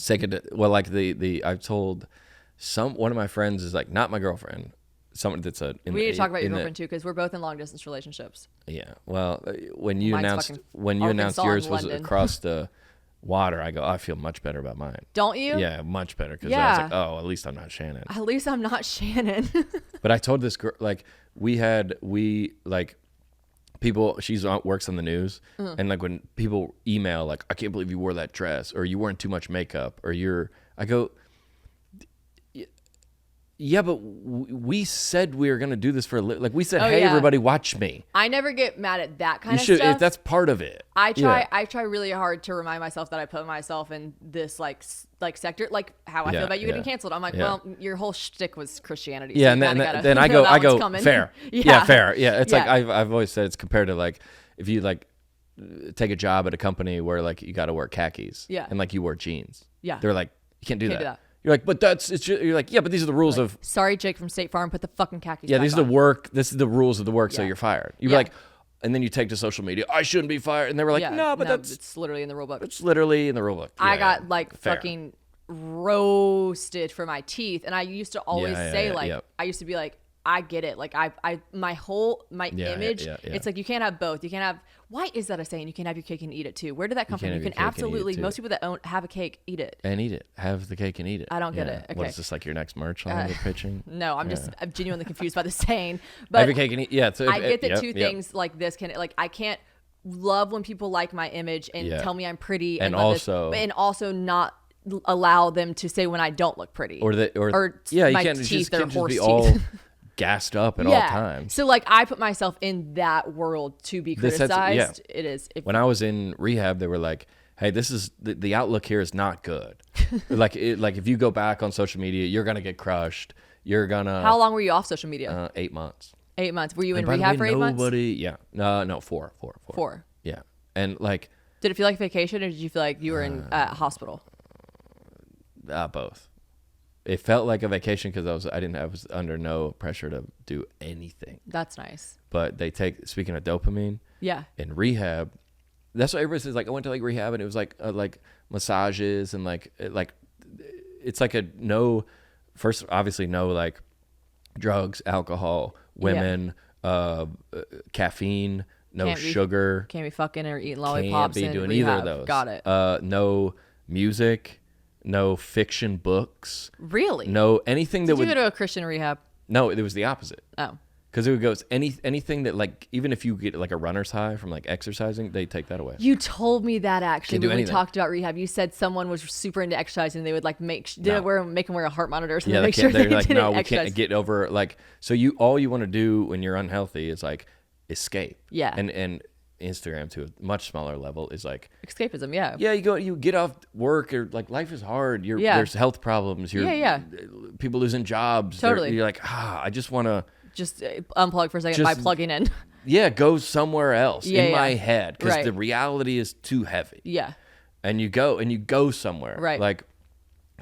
Take it to, well, like the I've told one of my friends is like not my girlfriend. Someone that's we need to talk about your girlfriend too because we're both in long distance relationships. Yeah, well, when you announced yours was across the water, I go, I feel much better about mine. Don't you? Yeah, much better because I was like, oh, at least I'm not Shannon. At least I'm not Shannon. But I told this girl like people. She's works on the news, and like when people email like, I can't believe you wore that dress, or you wearing too much makeup, or I go. Yeah, but we said we were going to do this for a living. Like we said, hey, everybody, watch me. I never get mad at that kind of stuff. That's part of it. I try really hard to remind myself that I put myself in this like sector, like how I feel about you getting canceled. I'm like, well, your whole shtick was Christianity. Yeah, so and then I go, fair. Yeah, fair. Yeah, it's like I've always said it's compared to like if you like take a job at a company where like you got to wear khakis. Yeah. And like you wear jeans. Yeah. They're like, you can't do that. You're like, but you're like, yeah, but these are the rules of. Sorry, Jake from State Farm, put the fucking khakis. Yeah, these are the work. This is the rules of the work, so you're fired. You're like, and then you take to social media, I shouldn't be fired, and they were like, no, it's literally in the rule book. It's literally in the rule book. I got like fucking roasted for my teeth, and I used to always say I used to be like, I get it. Like my image. It's like you can't have both. You can't have. Why is that a saying? You can't have your cake and eat it too. Where did that come from? You can absolutely. Most people that have a cake eat it. And eat it. Have the cake and eat it. I don't get it. Okay. What is this like your next merch on the pitching? No, I'm genuinely confused by the saying. But have your cake and eat. Yeah. I get that two things like this can like I can't love when people like my image and tell me I'm pretty and also not allow them to say when I don't look pretty or you my can't teeth just, are can't horse just be teeth. all gassed up at all times. So like I put myself in that world to be criticized. It is. When I was in rehab, they were like, hey, this is the outlook here is not good. like if you go back on social media, you're going to get crushed. You're going to. How long were you off social media? 8 months. 8 months. Were you in rehab for 8 months? Yeah. No, 4. 4. Yeah. And like. Did it feel like vacation or did you feel like you were in hospital? Both. It felt like a vacation because I was under no pressure to do anything. That's nice. But speaking of dopamine. Yeah. In rehab, that's what everybody says. Like I went to like rehab and it was like massages and it's like obviously no like drugs, alcohol, women, caffeine, sugar. Can't be fucking or eating lollipops. Can't be doing rehab. Either of those. Got it. No music. No fiction books. Really? No anything that would. Did you go to a Christian rehab? No, it was the opposite. Oh. Because it would go anything that like even if you get like a runner's high from like exercising, they take that away. You told me that actually when we talked about rehab. You said someone was super into exercising and they would like make them wear a heart monitor or something to make sure they like no, we can't get over like so all you want to do when you're unhealthy is like escape. Yeah. And Instagram to a much smaller level is like escapism. You get off work or like life is hard, there's health problems, people losing jobs, totally. You're like I just want to just unplug for a second by plugging in, go somewhere else in my head because the reality is too heavy, and you go somewhere, right? Like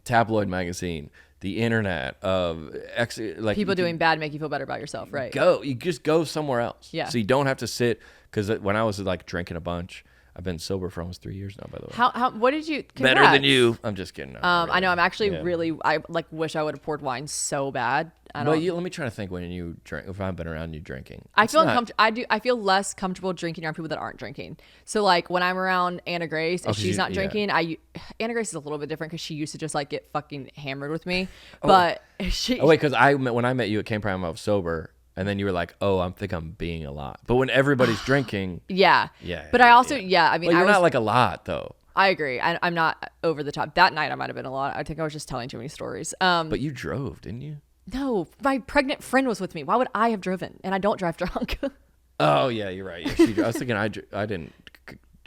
tabloid magazine, the internet, like people doing bad make you feel better about yourself, right? You just go somewhere else, so you don't have to sit. Because when I was like drinking a bunch, I've been sober for almost 3 years now. By the way, what did you? Congrats. Better than you. I'm just kidding. I know. I'm actually really. I like wish I would have poured wine so bad. Let me try to think when you drink. If I've been around you drinking, I feel uncomfortable. I feel less comfortable drinking around people that aren't drinking. So like when I'm around Anna Grace and she's not drinking, Anna Grace is a little bit different because she used to just like get fucking hammered with me. But she. Oh wait, because when I met you at Camp Prime, I was sober. And then you were like, oh, I think I'm being a lot. But when everybody's drinking. Yeah. But I also, I mean, you're not like a lot though. I agree. I'm not over the top. That night I might have been a lot. I think I was just telling too many stories. But you drove, didn't you? No, my pregnant friend was with me. Why would I have driven? And I don't drive drunk. Oh yeah, you're right. Yeah, I was thinking I didn't.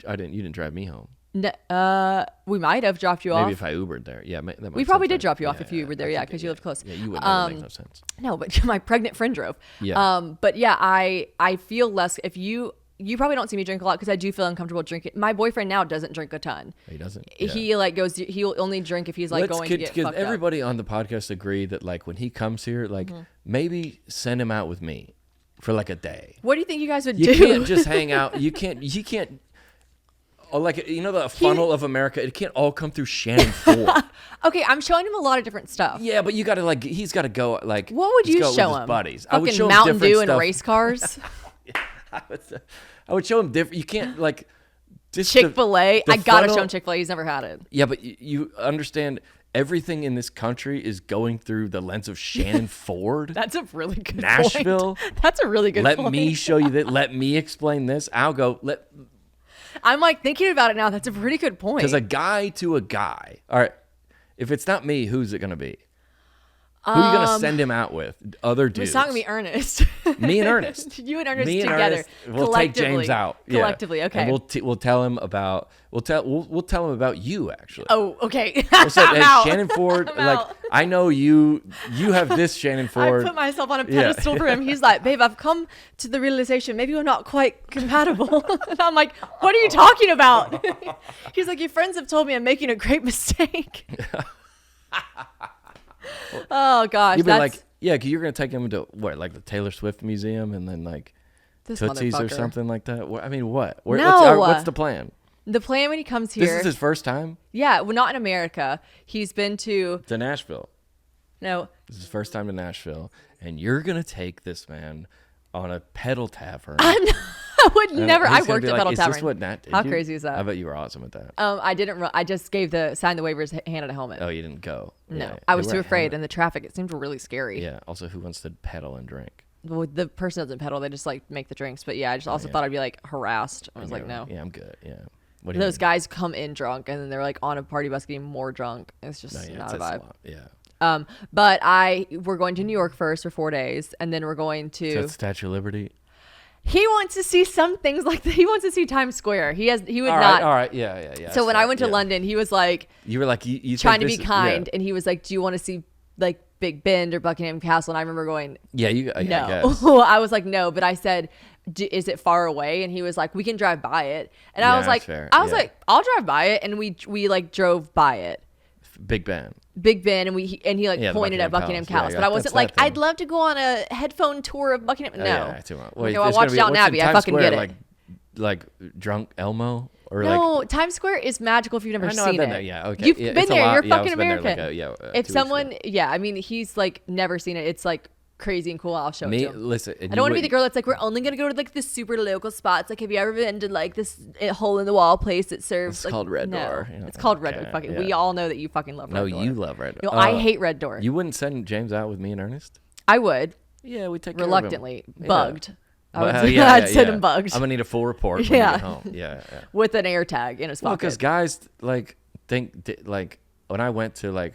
You didn't drive me home. No, we might have dropped you off. Maybe if I Ubered there. Yeah, we probably did drop you off if you Ubered there. Yeah, because you live close. Yeah, you wouldn't. That would make no sense. No, but my pregnant friend drove. Yeah. But yeah, I feel less if you probably don't see me drink a lot because I do feel uncomfortable drinking. My boyfriend now doesn't drink a ton. He doesn't. Yeah. He like goes. He'll only drink if he's like going to get fucked everybody up. on the podcast agree that like when he comes here, like maybe send him out with me for like a day. What do you think you guys would do? You can't just hang out. You can't. Oh, like the funnel of America. It can't all come through Shannon Ford. Okay, I'm showing him a lot of different stuff. Yeah, but you got to he's got to go like. What would you show him? Buddies. Fucking I would show Mountain him different Dew and stuff. race cars. I would show him different. You can't like. Chick-fil-A. I gotta show him Chick-fil-A. He's never had it. Yeah, but you understand. Everything in this country is going through the lens of Shannon Ford. That's a really good Nashville. point. That's a really good point. Let me show you that. Let me explain this. I'll go. I'm like thinking about it now. That's a pretty good point. Because a guy to a guy. All right. If it's not me, who's it going to be? Who are you going to send him out with? Other dudes. It's not going to be Ernest. Me and Ernest. You and Ernest together. We'll take James out. Collectively, okay. And we'll tell him about we'll tell him about you actually. Oh, okay. We'll say, hey, out. Shannon Ford. I'm like out. I know you have this Shannon Ford. I put myself on a pedestal for him. He's like, babe, I've come to the realization maybe we're not quite compatible. And I'm like, what are you talking about? He's like, your friends have told me I'm making a great mistake. Oh gosh, you'd be like, yeah, because you're gonna take him to what, like the Taylor Swift museum, and then like Tootsie's or something like that. I mean, what? What's the plan? The plan when he comes here. This is his first time. Yeah, well, not in America. He's been to Nashville. No, this is his first time to Nashville, and you're gonna take this man on a pedal tavern. I would never. I worked at Pedal is Tavern. This what Nat did? How crazy is that? I bet you were awesome at that. I didn't. I just signed the waivers, handed a helmet. Oh, you didn't go? No, yeah. I was too afraid, and the traffic. It seemed really scary. Yeah. Also, who wants to pedal and drink? Well, the person doesn't pedal; they just like make the drinks. But yeah, I just also thought I'd be like harassed. I was like, no. Yeah, I'm good. Yeah. Those guys come in drunk, and then they're like on a party bus getting more drunk. It's just not a vibe. Yeah. But we're going to New York first for 4 days, and then we're going to. So that's Statue of Liberty. He wants to see some things like that. He wants to see Times Square. He would not. All right. Yeah. So when I went to London, he was like, you were like, you trying to be kind, and he was like, do you want to see like Big Ben or Buckingham Castle? And I remember going, no. I guess. I was like, no, but I said, is it far away? And he was like, we can drive by it. And I was like, like, I'll drive by it, and we like drove by it. Big Ben, and he like pointed at Buckingham Palace, but I wasn't like, I'd love to go on a headphone tour of Buckingham. No, I watched Downton Abbey. I fucking get it. Like drunk Elmo or no, Times Square is magical if you've never seen it. There. Yeah, okay. You've been there. You're fucking American. If 2 someone, I mean, he's like never seen it. It's like crazy and cool. I'll show it to him. Listen, I don't want to be the girl that's like, we're only gonna go to like this super local spots. Like, have you ever been to like this hole in the wall place that serves? It's called Red Door. It's called Red Door. Fucking, we all know that you fucking love Red Door. No, you love Red Door. No, I hate Red Door. You wouldn't send James out with me and Ernest? I would. Yeah, we take reluctantly, care of him. bugged. I'd send him bugged. I'm gonna need a full report when you get home. Yeah. With an air tag in his pocket. Because guys like think like when I went to like.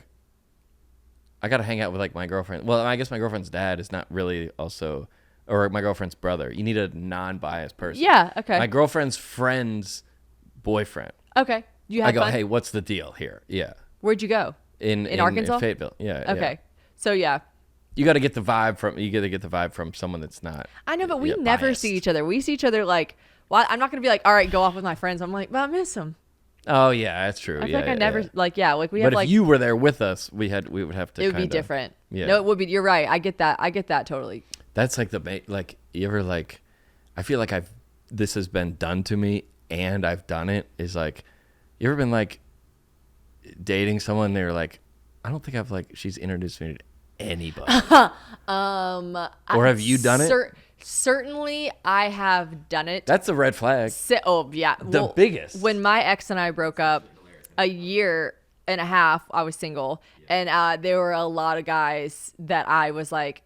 I got to hang out with like my girlfriend. Well, I guess my girlfriend's dad is not really also, or my girlfriend's brother. You need a non-biased person. Yeah. Okay. My girlfriend's friend's boyfriend. Okay. I go, hey, what's the deal here? Yeah. Where'd you go? In Arkansas? In Fayetteville. Yeah. Okay. Yeah. So yeah. You got to get the vibe from someone that's not. I know, but we never biased. See each other. We see each other like, well, I'm not going to be like, all right, go off with my friends. I'm like, well, I miss them. Oh yeah, that's true. I feel like I never like we have like. But if you were there with us, we would have to. It would be different. Yeah. No, it would be. You're right. I get that totally. That's like you ever like, I feel like this has been done to me and I've done it. Is like, you ever been like, dating someone? They're like, I don't think I've like she's introduced me to anybody. Or have you done it? Certainly, I have done it. That's a red flag. Yeah. The biggest. When my ex and I broke up, a year and a half, I was single. And there were a lot of guys that I was like,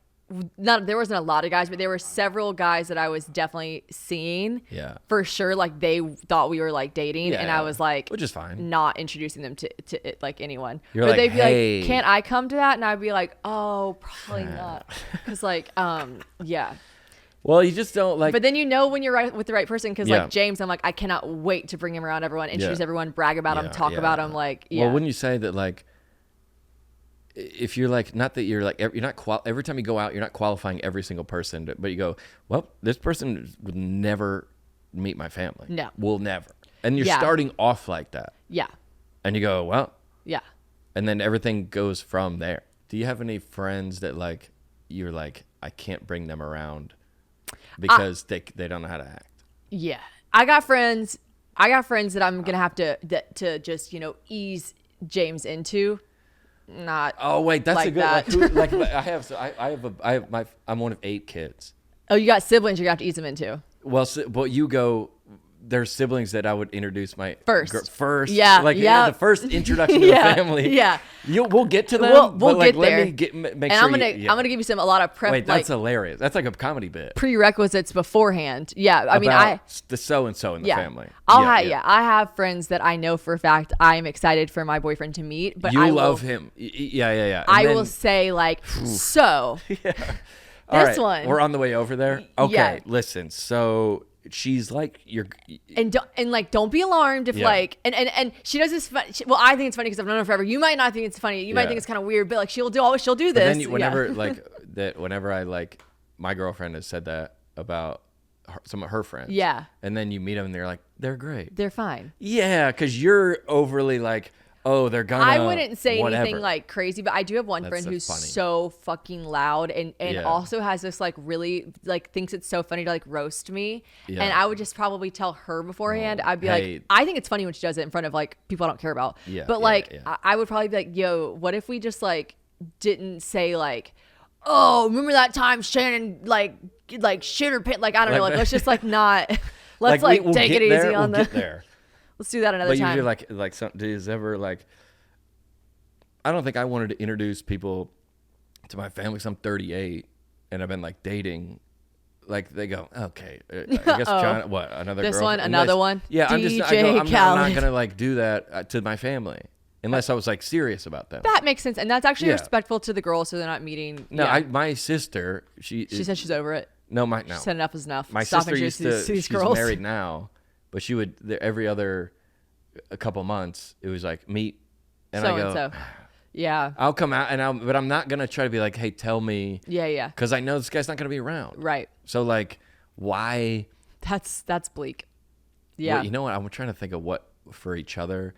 there wasn't a lot of guys, but there were several guys that I was definitely seeing. Yeah. For sure. Like they thought we were like dating, and I was like, which is fine, not introducing them to like anyone. You're but like, they'd be hey. like, can't I come to that? And I'd be like, oh, probably not. Cause like, yeah. Well, you just don't like. But then when you're right with the right person, because like James, I'm like, I cannot wait to bring him around everyone, introduce everyone, brag about him, talk about him. Like, Well, wouldn't you say that like, if you're like, not that you're like, you're not every time you go out, you're not qualifying every single person, but you go, well, this person would never meet my family. No, will never. And you're starting off like that. Yeah. And you go, well. Yeah. And then everything goes from there. Do you have any friends that like you're like, I can't bring them around because they don't know how to act? Yeah. I got friends that I'm going to have to just, ease James into. Not. Oh wait, that's like a good that. I'm one of 8 kids. Oh, you got siblings you're going to have to ease them into. Well, but you go, there's siblings that I would introduce my first. Yeah. Like the first introduction to the family. Yeah. We'll get to them. We'll like, get there. Let me make and sure I'm gonna give you a lot of prep. Wait, that's hilarious. That's like a comedy bit. Prerequisites beforehand. Yeah. I mean, the so-and-so in the family. I have friends that I know for a fact I'm excited for my boyfriend to meet, but I love him. Yeah. I will say like, so this one. We're on the way over there. Okay. Listen. So she's like, don't be alarmed if like, and she does this. Well, I think it's funny because I've known her forever. You might not think it's funny. You might think it's kind of weird, but like she'll do this. But then whenever I like, my girlfriend has said that about some of her friends. Yeah. And then you meet them and they're like, they're great. They're fine. Yeah. Cause you're overly like, oh, they're gonna. I wouldn't say anything like crazy, but I do have one friend who's so fucking loud and also has this like really like thinks it's so funny to like roast me. Yeah. And I would just probably tell her beforehand. I'd be like, I think it's funny when she does it in front of like people I don't care about. Yeah. But like, I would probably be like, yo, what if we just like didn't say like, oh, remember that time Shannon like shit her pants? Like I don't know. Like let's just like not. Let's like take it easy on the. Let's do that another time. But usually, like, is ever like, I don't think I wanted to introduce people to my family because I'm 38 and I've been like dating. Like they go, okay, I guess John, what another this girl, one, another one. Yeah, I'm not gonna like do that to my family unless I was like serious about them. That makes sense, and that's actually respectful to the girls, so they're not meeting. No, my sister, she said she's over it. No, she said enough is enough. My sister used to. She's married now. But she would every other a couple months. It was like meet, and I go, yeah. I'll come out but I'm not gonna try to be like, hey, tell me, yeah, because I know this guy's not gonna be around, right? So like, why? That's bleak. Yeah. Well, you know what? I'm trying to think of what for each other.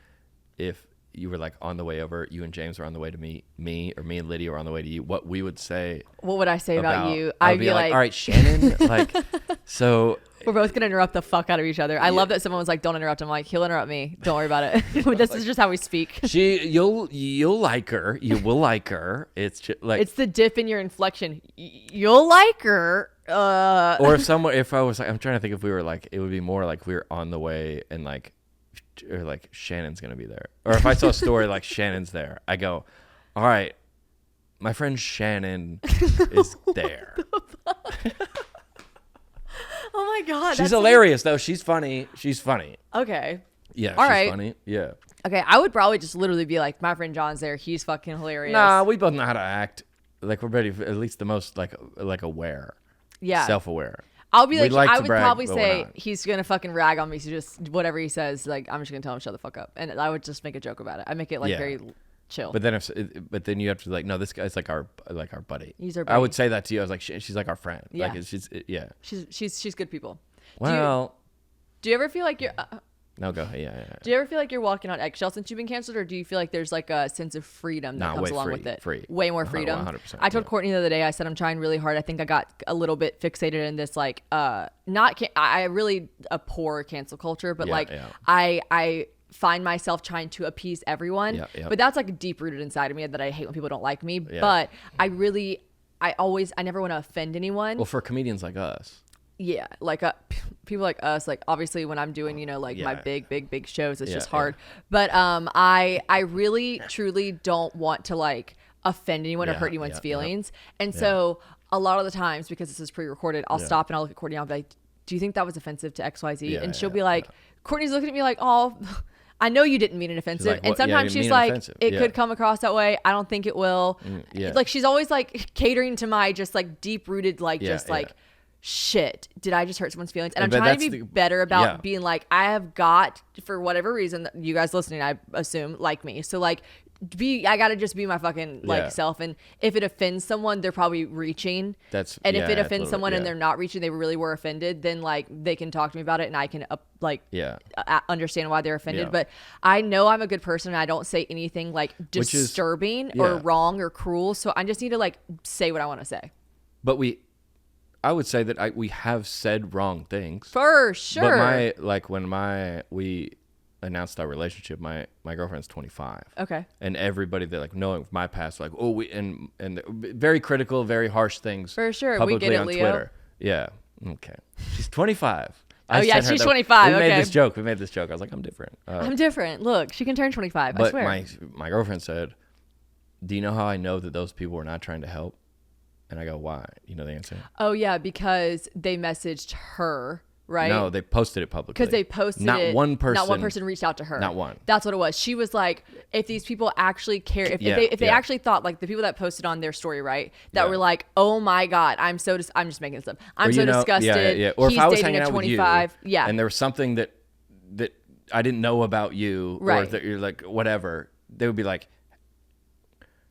If you were like on the way over, you and James were on the way to meet me, or me and Lydia were on the way to you, what we would say. What would I say about you? I'd be like, all right, Shannon, like, so. We're both going to interrupt the fuck out of each other. I love that someone was like, don't interrupt him. I'm like, he'll interrupt me. Don't worry about it. This is just how we speak. You'll like her. You will like her. It's just like. It's the dip in your inflection. You'll like her. Or if I was like, I'm trying to think if we were like, it would be more like we were on the way and like, or like Shannon's going to be there. Or if I saw a story like Shannon's there, I go, all right, my friend Shannon is there. Oh my God. She's hilarious though. She's funny. Okay. Yeah. All she's right. funny. Yeah. Okay. I would probably just literally be like, my friend John's there. He's fucking hilarious. Nah, we both know how to act. Like we're ready, at least the most like aware. Yeah. Self-aware. I'll be like I would probably say he's going to fucking rag on me. So just whatever he says, like, I'm just going to tell him shut the fuck up. And I would just make a joke about it. I make it like very chill. But then you have to like, no, this guy's like our buddy. He's our buddy. I would say that to you. I was like, she's like our friend. Yeah. Like She's good people. Well, do you ever feel like you're no, go ahead. Yeah. Do you ever feel like you're walking on eggshells since you've been canceled, or do you feel like there's like a sense of freedom that comes along with it? Way more freedom. 100%. I told Courtney the other day, I said I'm trying really hard. I think I got a little bit fixated in this like I really abhor cancel culture, but I find myself trying to appease everyone. But that's like deep rooted inside of me that I hate when people don't like me. But I never want to offend anyone. Well, for comedians like us. Yeah, like people like us, like obviously when I'm doing, my big shows, it's just hard. But I really truly don't want to like offend anyone or hurt anyone's feelings. And so a lot of the times, because this is pre-recorded, I'll stop and I'll look at Courtney. I'll be like, do you think that was offensive to XYZ? And she'll be like, Courtney's looking at me like, oh, I know you didn't mean it offensive. Like, and sometimes she's like, offensive. It could come across that way. I don't think it will. Like, she's always like catering to my just like deep rooted, like shit, did I just hurt someone's feelings? And I'm trying to be better about being like, I have got, for whatever reason, you guys listening, I assume, like me. So like, I gotta just be my fucking like self. And if it offends someone, they're probably reaching. If it offends someone and they're not reaching, they really were offended, then like they can talk to me about it and I can understand why they're offended. But I know I'm a good person and I don't say anything like disturbing or wrong or cruel. So I just need to like say what I want to say. But I would say that we have said wrong things for sure. But when we announced our relationship, my girlfriend's 25. Okay. And everybody that like knowing my past, like, oh, and very critical, very harsh things. For sure. Publicly we get it, on Leo. Twitter. Yeah. Okay. She's 25. She's 25. We made this joke. I was like, I'm different. I'm different. Look, she can turn 25. But I swear. My girlfriend said, do you know how I know that those people were not trying to help? And I go, why? You know the answer? Oh, yeah, because they messaged her, right? No, they posted it publicly. Because they posted it. Not one person reached out to her. Not one. That's what it was. She was like, if these people actually care, if they actually thought, like the people that posted on their story, right, that were like, oh my God, I'm just making this up. I'm so disgusted. Yeah. Or he's if I was dating hanging a out 25. with you, and there was something that I didn't know about you, or that you're like, whatever, they would be like,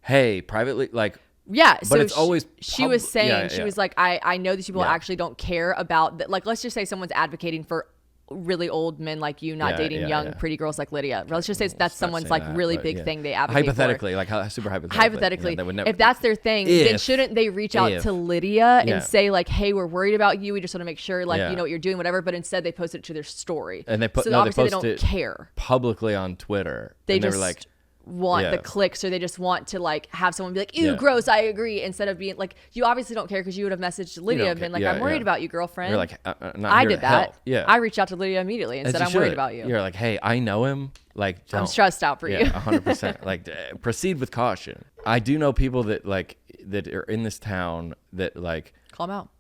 hey, privately, like, yeah, but so it's always she was saying she was like, I know these people actually don't care about that. Like, let's just say someone's advocating for really old men like you not dating young pretty girls like Lydia. Let's just say that's someone's like really big thing they advocate hypothetically for. Like super hypothetically they would never, if that's their thing, then shouldn't they reach out to Lydia and say like, hey, we're worried about you, we just want to make sure like you know what you're doing, whatever. But instead they posted it to their story, and obviously they don't care publicly on Twitter. They were like, want the clicks, or they just want to like have someone be like, ew, gross, I agree, instead of being like, you obviously don't care because you would have messaged Lydia and been like, I'm worried about you, girlfriend. You're like, I did that. Yeah, I reached out to Lydia immediately and said, I'm worried about you. You're like, hey, I know him. Like, I'm stressed out for you. 100%. Like, proceed with caution. I do know people that like that are in this town that like call them out.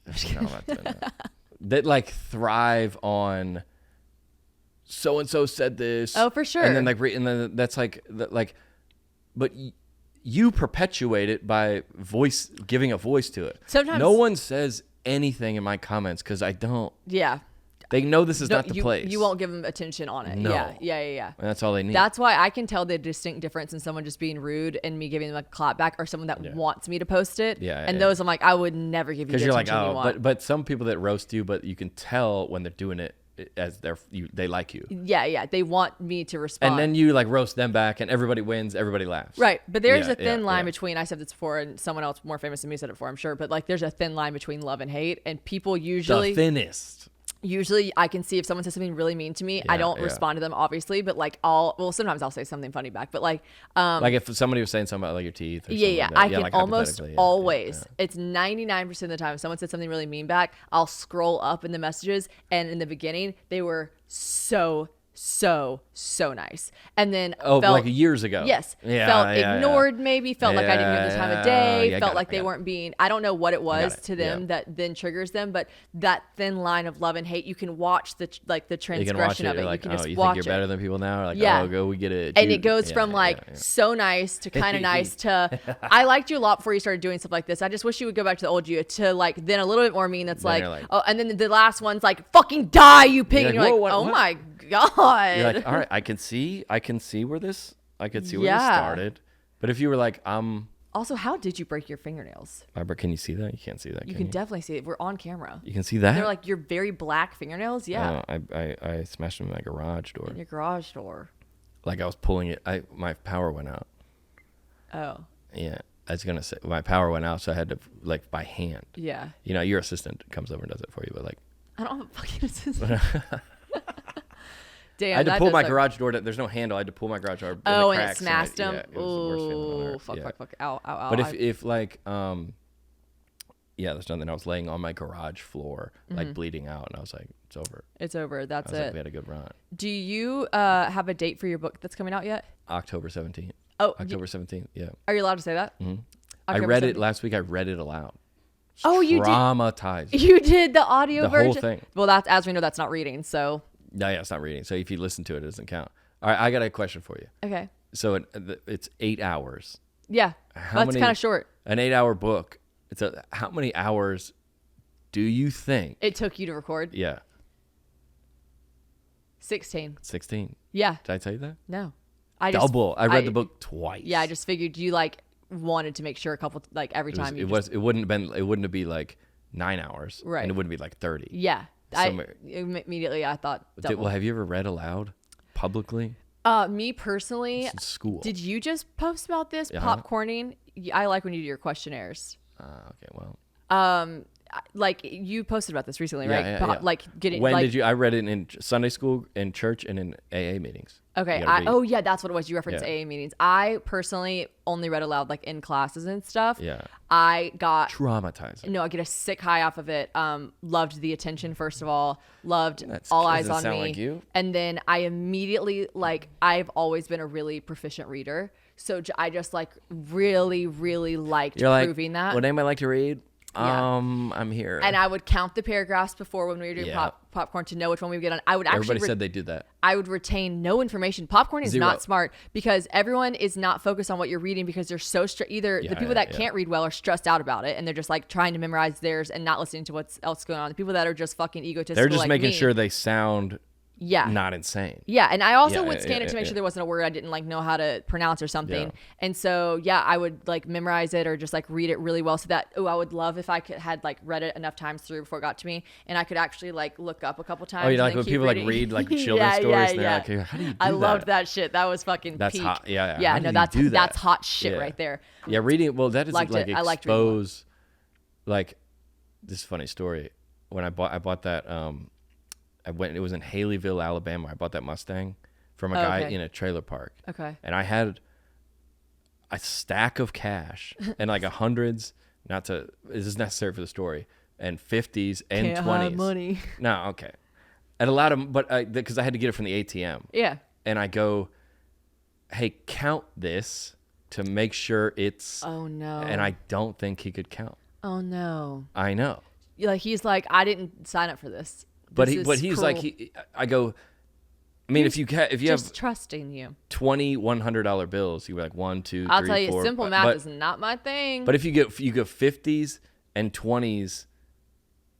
No, I'm not doing that. That like thrive on. So and so said this. Oh, for sure. And then that's like, but you perpetuate it by giving a voice to it. Sometimes no one says anything in my comments because I don't. Yeah. They know this is not the place. You won't give them attention on it. No. Yeah. And that's all they need. That's why I can tell the distinct difference in someone just being rude and me giving them a clap back, or someone that wants me to post it. And those I'm like, I would never give you the attention you want. But some people that roast you, but you can tell when they're doing it as they like you. Yeah, they want me to respond. And then you like roast them back, and everybody wins, everybody laughs. Right, but there's a thin line between. I said this before, and someone else more famous than me said it before, I'm sure. But like, there's a thin line between love and hate, and people usually the thinnest. Usually I can see if someone says something really mean to me, I don't respond to them, obviously, but like sometimes I'll say something funny back, but like if somebody was saying something about like your teeth or something like that. I can like almost always, it's 99% of the time if someone said something really mean back, I'll scroll up in the messages, and in the beginning they were so nice, and then felt, like years ago, felt ignored, maybe felt like I didn't give them the time of day, felt like they weren't being, I don't know what it was to them that then triggers them, but that thin line of love and hate, you can watch the transgression of it. Like, you can just you watch think you're better than people now, or like, we get it, and it goes from so nice to kind of nice to I liked you a lot before you started doing stuff like this, I just wish you would go back to the old you, to like then a little bit more mean, that's like oh, and then the last one's like, fucking die, you pig, and you're like, oh my God. You're like, all right, I can see where this started. But if you were like, also, how did you break your fingernails? Can you see that? You can't see that. You can definitely see it. We're on camera. You can see that? They're like your very black fingernails. Yeah. I smashed them in my garage door. In your garage door. Like I was pulling it. My power went out. Oh. Yeah. I was gonna say my power went out, so I had to like by hand. Yeah. You know, your assistant comes over and does it for you, but like. I don't have a fucking assistant. Damn, I had to pull my garage door. There's no handle. I had to pull my garage door. And it smashed them. Yeah, it was the worst feeling on earth. Fuck. Ow. But if like, there's nothing. I was laying on my garage floor, like bleeding out, and I was like, it's over. It's over. That's it. Like, we had a good run. Do you have a date for your book that's coming out yet? October 17th. Oh, October 17th. Yeah. Are you allowed to say that? Mm-hmm. I October read 17th. it last week. I read it aloud. Oh, you did. Traumatized. You did the audio version. The whole thing. Well, that's, as we know, that's not reading. So. No, yeah, it's not reading. So if you listen to it, it doesn't count. All right, I got a question for you. Okay. So it's 8 hours. Yeah. That's kind of short. An 8-hour book. How many hours do you think it took you to record? Yeah. 16. 16. Yeah. Did I tell you that? No. I read the book twice. Yeah, I just figured you like wanted to make sure a couple every time it wouldn't have been like 9 hours. Right. And it wouldn't be like 30. Yeah. Immediately I thought double. Well, have you ever read aloud publicly? Me personally, Since school. Did you just post about this popcorning? I like when you do your questionnaires. Okay, well. Like you posted about this recently, right? Yeah. Like getting. When did you? I read it in Sunday school, in church, and in AA meetings. Okay. Yeah, that's what it was. You referenced AA meetings. I personally only read aloud like in classes and stuff. Yeah. I got traumatized. No, I get a sick high off of it. Loved the attention first of all. Loved all eyes on me. Like you? And then I immediately I've always been a really proficient reader, so I just really liked proving that. What name I like to read? Yeah. I'm here. And I would count the paragraphs before when we were doing popcorn to know which one we would get on. I would actually. Everybody said they did that. I would retain no information. Popcorn is not smart because everyone is not focused on what you're reading because they're so the people that can't read well are stressed out about it and they're just trying to memorize theirs and not listening to what's else going on. The people that are just fucking egotistical. They're just making sure they sound. Yeah. Not insane. Yeah. And I also would scan it to make sure there wasn't a word I didn't know how to pronounce or something. Yeah. And so, I would memorize it or just read it really well so that, I would love if I had read it enough times through before it got to me and I could actually look up a couple times. Oh, you like when people read children's stories and they're like, how do you do that? I loved that shit. That was fucking That's peak. hot. Yeah. Yeah. No, that's hot shit right there. Yeah. Reading. Well, that is expose, this is a funny story. When I bought that, it was in Haleyville, Alabama. I bought that Mustang from a guy in a trailer park. Okay. And I had a stack of cash and hundreds, this is necessary for the story, and 50s and Can't 20s. hide money. No, okay. And a lot of, but because I had to get it from the ATM. Yeah. And I go, hey, count this to make sure it's. Oh, no. And I don't think he could count. Oh, no. I know. He's like, I didn't sign up for this. But he's cruel. I go. I mean, if you have just trusting you, $20 $100 bills, you were like 1, 2, 3, I'll tell you, 4, simple math is not my thing. But if you go 50s and 20s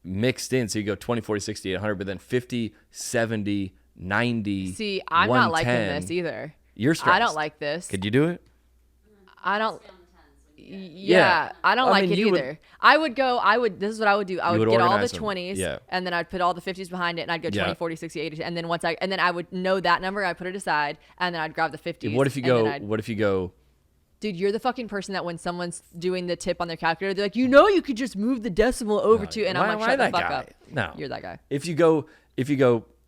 mixed in, so you go 20, 40, 60, 100, but then 50, 70, 90. See, I'm not liking this either. You're stressed. I don't like this. Could you do it? I don't. Yeah, I don't like it either. This is what I would do. I would get all the 20s and then I'd put all the 50s behind it and I'd go 20, 40, 60, 80. And then then I would know that number. I'd put it aside and then I'd grab the 50s. What if you go, dude, you're the fucking person that when someone's doing the tip on their calculator, they're like, you could just move the decimal over to, and I'm like, shut the fuck up. No. You're that guy. If you go,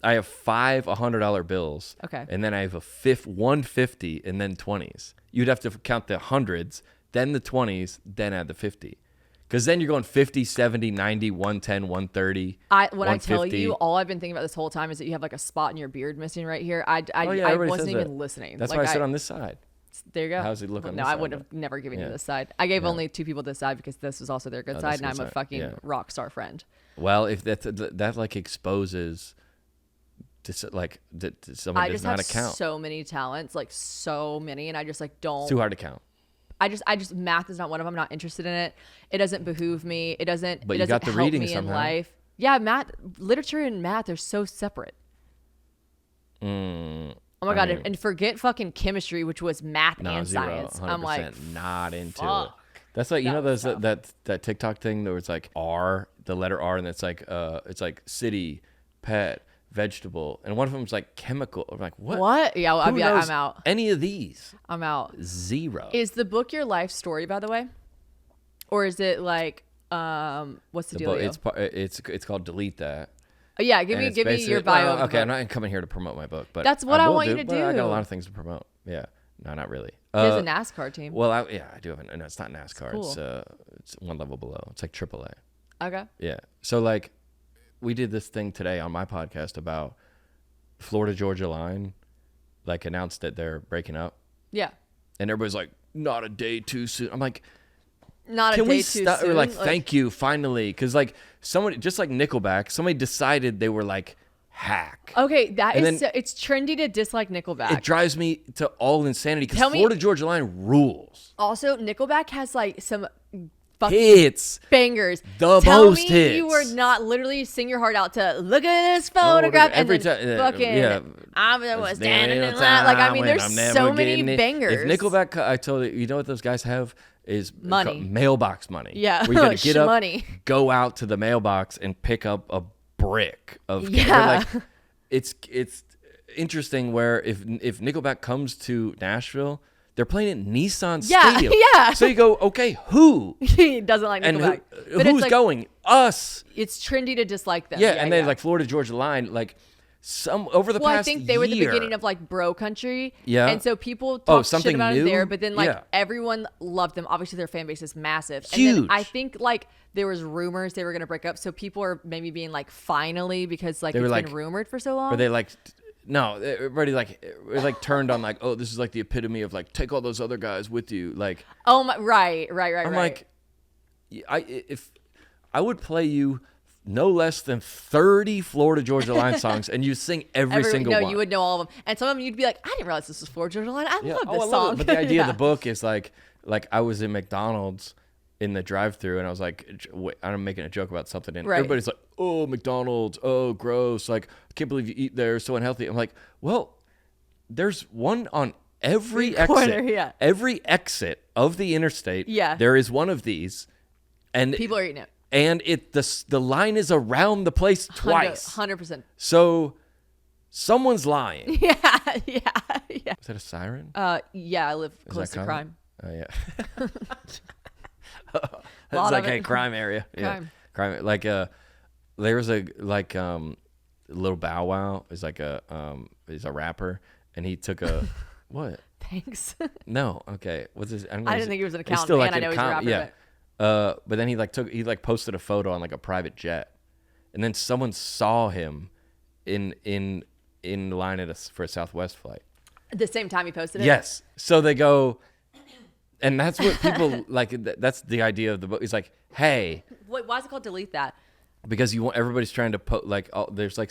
I have 5 $100 bills. Okay. And then I have a 150 and then 20s. You'd have to count the hundreds, then the 20s, then add the 50. Because then you're going 50, 70, 90, 110, 130. When I tell you, all I've been thinking about this whole time is that you have a spot in your beard missing right here. I wasn't even listening. That's why I sit on this side. There you go. How's it look on this side? side? I would have never given you this side. I gave only 2 people this side because this was also their good side, and I'm a fucking rock star friend. Well, if that exposes to someone does not account. I just have so many talents, so many, and I just don't. It's too hard to count. I just math is not one of them. I'm not interested in it. It doesn't behoove me. It doesn't. But it you doesn't got the help reading me somehow. in life. Yeah, math, literature, and math are so separate. Oh my god! And forget fucking chemistry, which was math and 0, science. I'm like, not into fuck. it. That's that TikTok thing where it's R, the letter R, and it's it's city, pet, vegetable, and one of them is chemical. I'm like, what? What? Yeah, I'm out. Any of these? I'm out. 0. Is the book your life story, by the way, or is it what's the deal? It's called Delete That. Oh, yeah, give me your bio. Okay, I'm not coming here to promote my book, but that's what I want you to do. I got a lot of things to promote. Yeah, no, not really. There's a NASCAR team. Well, I do have. No, it's not NASCAR. Cool. It's one level below. It's like AAA. Okay. Yeah. So we did this thing today on my podcast about Florida Georgia line, announced that they're breaking up. Yeah. and everybody's like, not a day too soon. I'm like, not can a day too soon. Or like, thank you, finally, because like somebody, just like Nickelback, somebody decided they were like hack. Okay, it's trendy to dislike Nickelback. It drives me to all insanity because Florida Georgia Line rules. Also, Nickelback has like some fucking hits, bangers. The Tell most me hits. You were not literally sing your heart out to look at this photograph every and then time. I'm standing in line. Like, I mean, there's so many bangers. If Nickelback, I told you know what those guys have is money, mailbox money. Yeah, where you gotta get up, money. Go out to the mailbox and pick up a brick of. Yeah. Like, it's interesting where if Nickelback comes to Nashville, they're playing at Nissan Stadium. Yeah. So you go, okay, who? He doesn't like Nickelback. And who's like, going? Us. It's trendy to dislike them. Yeah, and then like Florida Georgia Line, like some over the past year. I think they were the beginning of like bro country. Yeah. And so people talked shit about new? them there, but then like everyone loved them. Obviously their fan base is massive. Huge. And then I think like there was rumors they were going to break up. So people are maybe being like, finally, because like it's been rumored for so long. Were they like... No, everybody like turned on like, oh, this is like the epitome of like, take all those other guys with you, like. Oh my, right. I'm like, if I would play you no less than 30 Florida Georgia Line songs, and you sing every single one. No, you would know all of them, and some of them you'd be like, I didn't realize this was Florida Georgia Line. I love this song. Love it. But the idea of the book is like I was in McDonald's in the drive-thru, and I was like, I'm making a joke about something, and everybody's like, oh, McDonald's, oh, gross, like, I can't believe you eat there, so unhealthy. I'm like, well, there's one on every exit, every exit of the interstate. Yeah, there is one of these, and people are eating it, and the line is around the place twice, 100%. So someone's lying. Yeah. Is that a siren? Yeah, I live close to crime. Oh yeah. That's like a crime area. Crime. Like there was a Little Bow Wow is like he's a rapper, and he took a what? Thanks. No, okay. What's his? I didn't think he was an accountant, and I know he's a rapper. Yeah. But then he posted a photo on like a private jet, and then someone saw him in line for a Southwest flight. At the same time he posted it. Yes. So they go. And that's what people like. That's the idea of the book. It's like, hey, wait, why is it called Delete That? Because everybody's trying to put like, there's like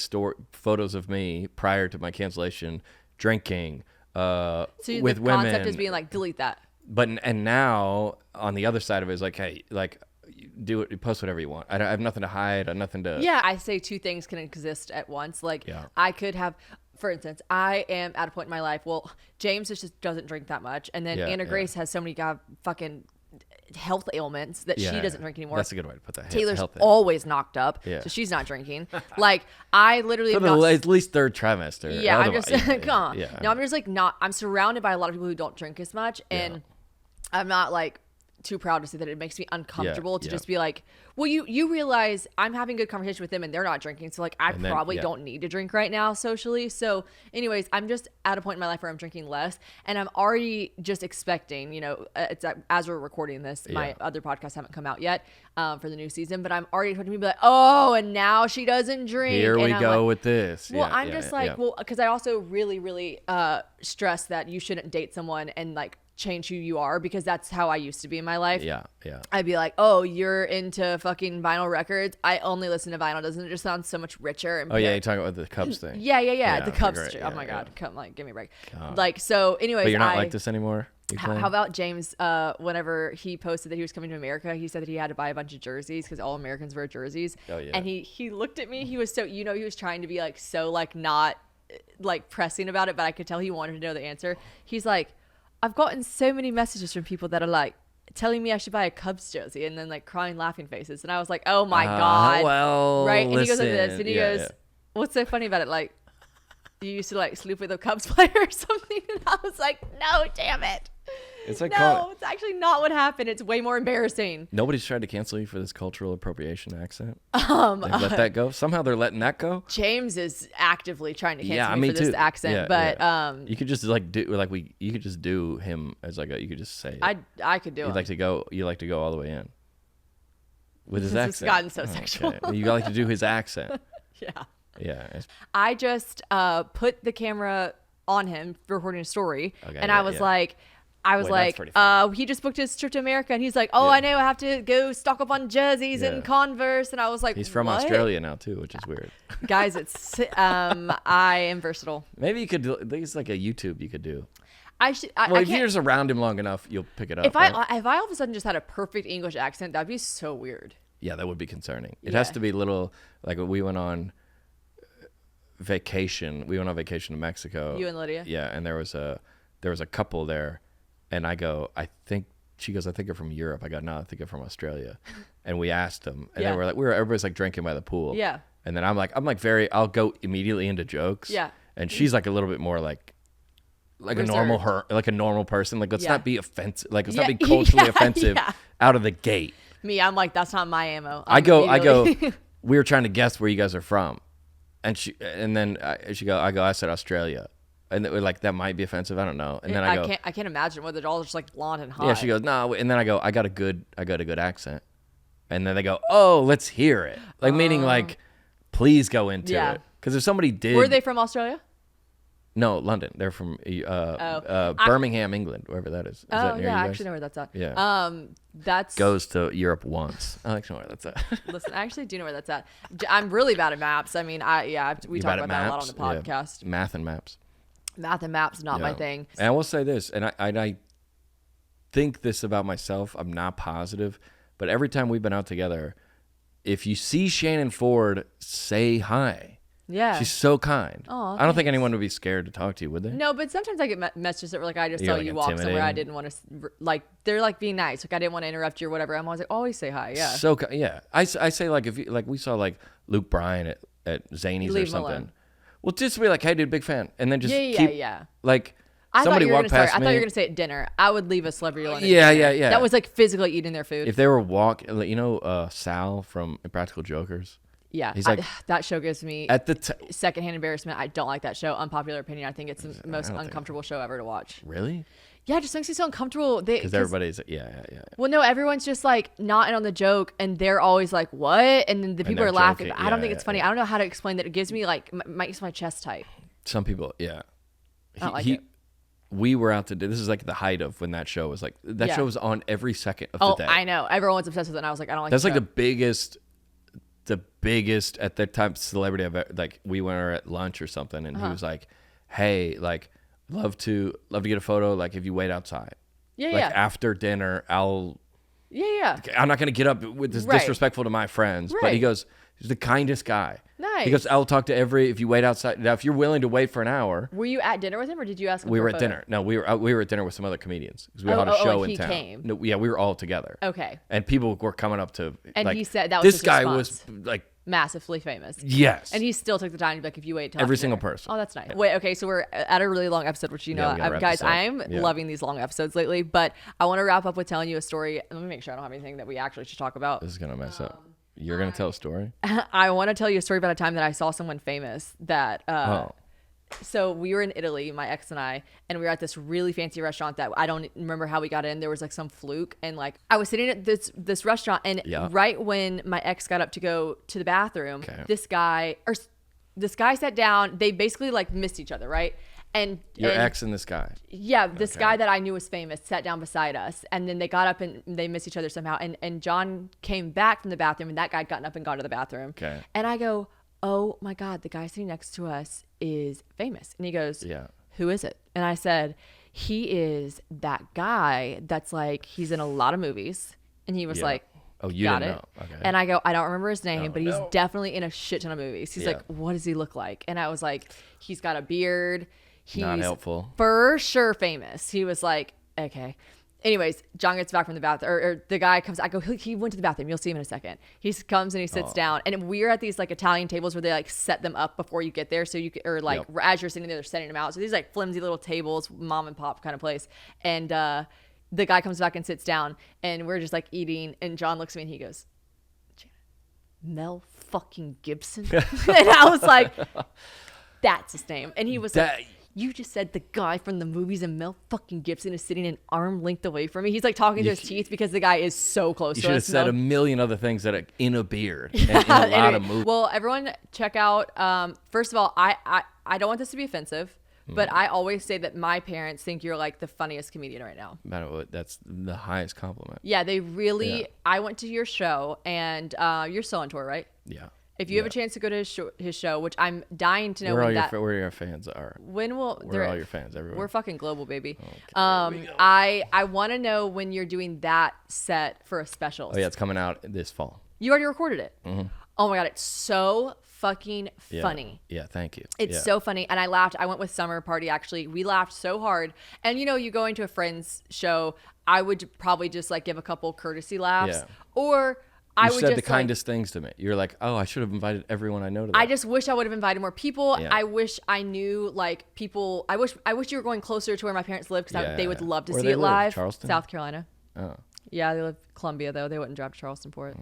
photos of me prior to my cancellation, drinking, so with the women. Concept is being like, delete that. But and now on the other side of it is like, hey, like, do it, post whatever you want. I have nothing to hide. I have nothing to. Yeah, I say two things can exist at once. Like, I could have. For instance, I am at a point in my life. Well, James just doesn't drink that much, and then Anna Grace has so many fucking health ailments that she doesn't drink anymore. That's a good way to put that. Taylor's always knocked up, so she's not drinking. Like, I literally at least third trimester. Yeah, I'm just come on. No, I'm just like not. I'm surrounded by a lot of people who don't drink as much, and I'm not like too proud to say that. It makes me uncomfortable to just be like, well, you realize I'm having good conversation with them and they're not drinking, so like I probably don't need to drink right now socially. So anyways, I'm just at a point in my life where I'm drinking less, and I'm already just expecting, it's as we're recording this, my other podcasts haven't come out yet for the new season, but I'm already expecting people like, oh, and now she doesn't drink. Here we go with this. Well, I'm just like, well, because I also really, really stress that you shouldn't date someone and like change who you are, because that's how I used to be in my life. Yeah. I'd be like, oh, you're into fucking vinyl records. I only listen to vinyl. Doesn't it just sound so much richer? And you're talking about the Cubs thing. Yeah. The Cubs. Oh my God. Come, like, give me a break. Like, so anyways. But you're not like this anymore? How about James, whenever he posted that he was coming to America, he said that he had to buy a bunch of jerseys because all Americans wear jerseys. Oh, yeah. And he looked at me. He was so, he was trying to be like, so like not like pressing about it, but I could tell he wanted to know the answer. He's like, I've gotten so many messages from people that are like telling me I should buy a Cubs jersey, and then like crying, laughing faces. And I was like, oh my God. Well, right. And he goes like this, and he goes, what's so funny about it? Like, you used to like sleep with a Cubs player or something. And I was like, no, damn it. It's like it's actually not what happened. It's way more embarrassing. Nobody's tried to cancel you for this cultural appropriation accent. Let that go. Somehow they're letting that go. James is actively trying to cancel me for this accent, but you could just like you could just do him as like you could just say it. I could do it. You like to go all the way in with his accent. It's gotten so sexual. Okay. You like to do his accent. Yeah. I just put the camera on him recording a story, and I was like, I was like, he just booked his trip to America, and he's like, I know, I have to go stock up on jerseys and Converse, and I was like, he's from Australia now too, which is weird. Guys, it's I am versatile. Maybe you could do. There's like a YouTube you could do. If you're just around him long enough, you'll pick it up. If I all of a sudden just had a perfect English accent, that'd be so weird. Yeah, that would be concerning. It has to be little, like we went on vacation. We went on vacation to Mexico. You and Lydia? Yeah, and there was a couple there, and she goes, I think you're from Europe. I go, no, I think you're from Australia. And we asked them, and they were like, everybody's like drinking by the pool. Yeah. And then I'm like I'll go immediately into jokes. Yeah. And she's like a little bit more like reserved. a normal person. Like, let's not be offensive. Like, let's not be Yeah. culturally offensive out of the gate. Me, I'm like, that's not my ammo. I go, we were trying to guess where you guys are from. And then I said Australia. And we're like, that might be offensive. I don't know. And then I can't imagine whether they're all just like blonde and hot. Yeah, she goes, no. And then I go, I got a good accent. And then they go, oh, let's hear it. Like, meaning like, please go into it. Because if somebody did. Were they from Australia? No, London. They're from Birmingham, England, wherever that is. Is that near you guys? I actually know where that's at. Yeah. That's goes to Europe once. I actually know where that's at. Listen, I actually do know where that's at. I'm really bad at maps. I mean, we talk about that a lot on the podcast. Yeah. Math and maps. Math and maps not my thing. And I will say this, and I think this about myself. I'm not positive, but every time we've been out together, if you see Shannon Ford, say hi. Yeah. She's so kind. Oh, I don't think anyone would be scared to talk to you, would they? No, but sometimes I get messages that were like, I just saw you walk somewhere. I didn't want to, like, they're like being nice. Like, I didn't want to interrupt you or whatever. I'm always like, always say hi. Yeah. So, yeah. I say, like, if you, like, we saw, like, Luke Bryan at Zany's or something. Alone. Well, just be like, hey, dude, big fan. And then just keep, like, somebody walked past me. I thought you were going to say at dinner. I would leave a celebrity alone. Yeah. That was like physically eating their food. If they were walking, you know, Sal from Impractical Jokers? Yeah, he's like, that show gives me secondhand embarrassment. I don't like that show. Unpopular opinion. I think it's the most uncomfortable show ever to watch. Really? Yeah, it just makes me so uncomfortable. Because everybody's, yeah. Well, no, everyone's just like not in on the joke, and they're always like, "What?" And then the people are laughing. But I don't think it's funny. I don't know how to explain that. It gives me like makes my chest tight. Some people, yeah. I don't like it. We were out to do. This is like the height of when that show was like. That show was on every second of the day. I know. Everyone's obsessed with it, and I was like, I don't like. That's like the biggest at that time celebrity I've ever, like, we went at lunch or something, and he was like, hey, like, love to get a photo, like, if you wait outside. After dinner, I'm not gonna get up with this disrespectful to my friends, but he goes, he's the kindest guy. Nice. He goes, I'll talk to if you wait outside. Now, if you're willing to wait for an hour. Were you at dinner with him, or did you ask him we for were a at photo? dinner. No, we were at dinner with some other comedians because we had a show in town. Came. No, yeah, we were all together. Okay. And people were coming up to, and like, he said that was this guy response. Was like massively famous. Yes. And he still took the time to be like, if you wait till every single person. Oh, that's nice. Yeah. Wait, okay, so we're at a really long episode, which guys, I'm loving these long episodes lately, but I want to wrap up with telling you a story. Let me make sure I don't have anything that we actually should talk about. This is gonna mess up. You're gonna tell a story? I want to tell you a story about a time that I saw someone famous that So we were in Italy, my ex and I, and we were at this really fancy restaurant that I don't remember how we got in. There was like some fluke, and like I was sitting at this restaurant, and right when my ex got up to go to the bathroom, this guy sat down. They basically like missed each other, right? And your ex and this guy. Yeah, this guy that I knew was famous sat down beside us, and then they got up and they missed each other somehow. And John came back from the bathroom, and that guy gotten up and gone to the bathroom. Okay. And I go, oh my God, the guy sitting next to us is famous. And he goes, who is it? And I said, he is that guy that's like, he's in a lot of movies. And he was like, oh, you got didn't it. know. Okay. And I go, I don't remember his name, but he's definitely in a shit ton of movies. He's like, what does he look like? And I was like, he's got a beard. He's not helpful. For sure famous. He was like, okay. Anyways, John gets back from the bathroom, or the guy comes. I go, he went to the bathroom. You'll see him in a second. He comes and he sits down, and we're at these like Italian tables where they like set them up before you get there, so you can, or like as you're sitting there, they're setting them out. So these like flimsy little tables, mom and pop kind of place. And the guy comes back and sits down, and we're just like eating. And John looks at me and he goes, Mel fucking Gibson, and I was like, that's his name. And he was like, you just said the guy from the movies, and Mel fucking Gibson is sitting an arm length away from me. He's like talking to his teeth because the guy is so close to us. You should have said a million other things that are in a beard and in a lot of movies. Well, everyone check out, first of all, I don't want this to be offensive, But I always say that my parents think you're like the funniest comedian right now. That's the highest compliment. Yeah, they really. Yeah. I went to your show, and you're still on tour, right? Yeah. If you have a chance to go to his show, which I'm dying to know where your fans are. When will where are all your fans? Everywhere. We're fucking global, baby. Okay, I want to know when you're doing that set for a special. Oh yeah, it's coming out this fall. You already recorded it. Mm-hmm. Oh my god, it's so fucking funny. Yeah, thank you. It's so funny, and I laughed. I went with Summer Party actually. We laughed so hard, and you go into a friend's show, I would probably just like give a couple courtesy laughs, or. You said the kindest things to me. You're like, oh, I should have invited everyone I know to that. I just wish I would have invited more people. Yeah. I wish I knew like people. I wish you were going closer to where my parents live because they would love to see it live. Charleston? South Carolina. Oh. Yeah, they live Columbia though. They wouldn't drive to Charleston for it.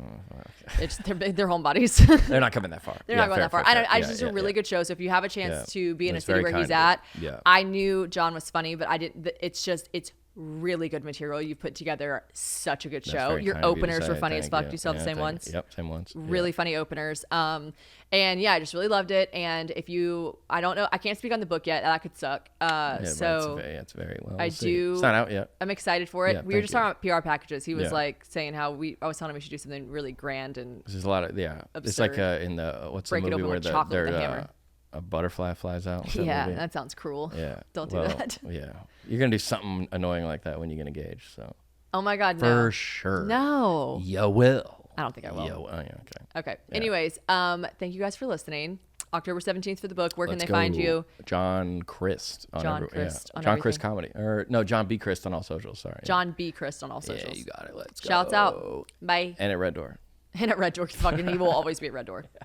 Okay. They're homebodies. They're not coming that far. They're not going that far. I just a really good show. So if you have a chance to be in a city where he's at, I knew John was funny, but I didn't. It's really good material. You put together such a good show. Your openers were funny as fuck. Do you still have the same ones? Yep, same ones. Really funny openers. And I just really loved it. And if you, I don't know, I can't speak on the book yet. That could suck. So it's very well. I do. It's not out yet. I'm excited for it. Yeah, we were just talking about PR packages. He was like saying how I was telling him we should do something really grand and. There's a lot of absurd. It's like in the what's the movie where a butterfly flies out? That sounds cruel. Yeah. Don't do that. Yeah. You're going to do something annoying like that when you get engaged. So. Oh my God, no. For sure. No. You will. I don't think I will. Okay. Okay. Yeah. Anyways, thank you guys for listening. October 17th for the book. Where can they find you? John Crist. John Crist. John Crist Comedy. Or no, John B. Crist on all socials. Sorry. John B. Crist on all socials. Yeah, you got it. Let's go. Shouts out. Bye. And at Red Door. And at Red Door. Fucking he will always be at Red Door.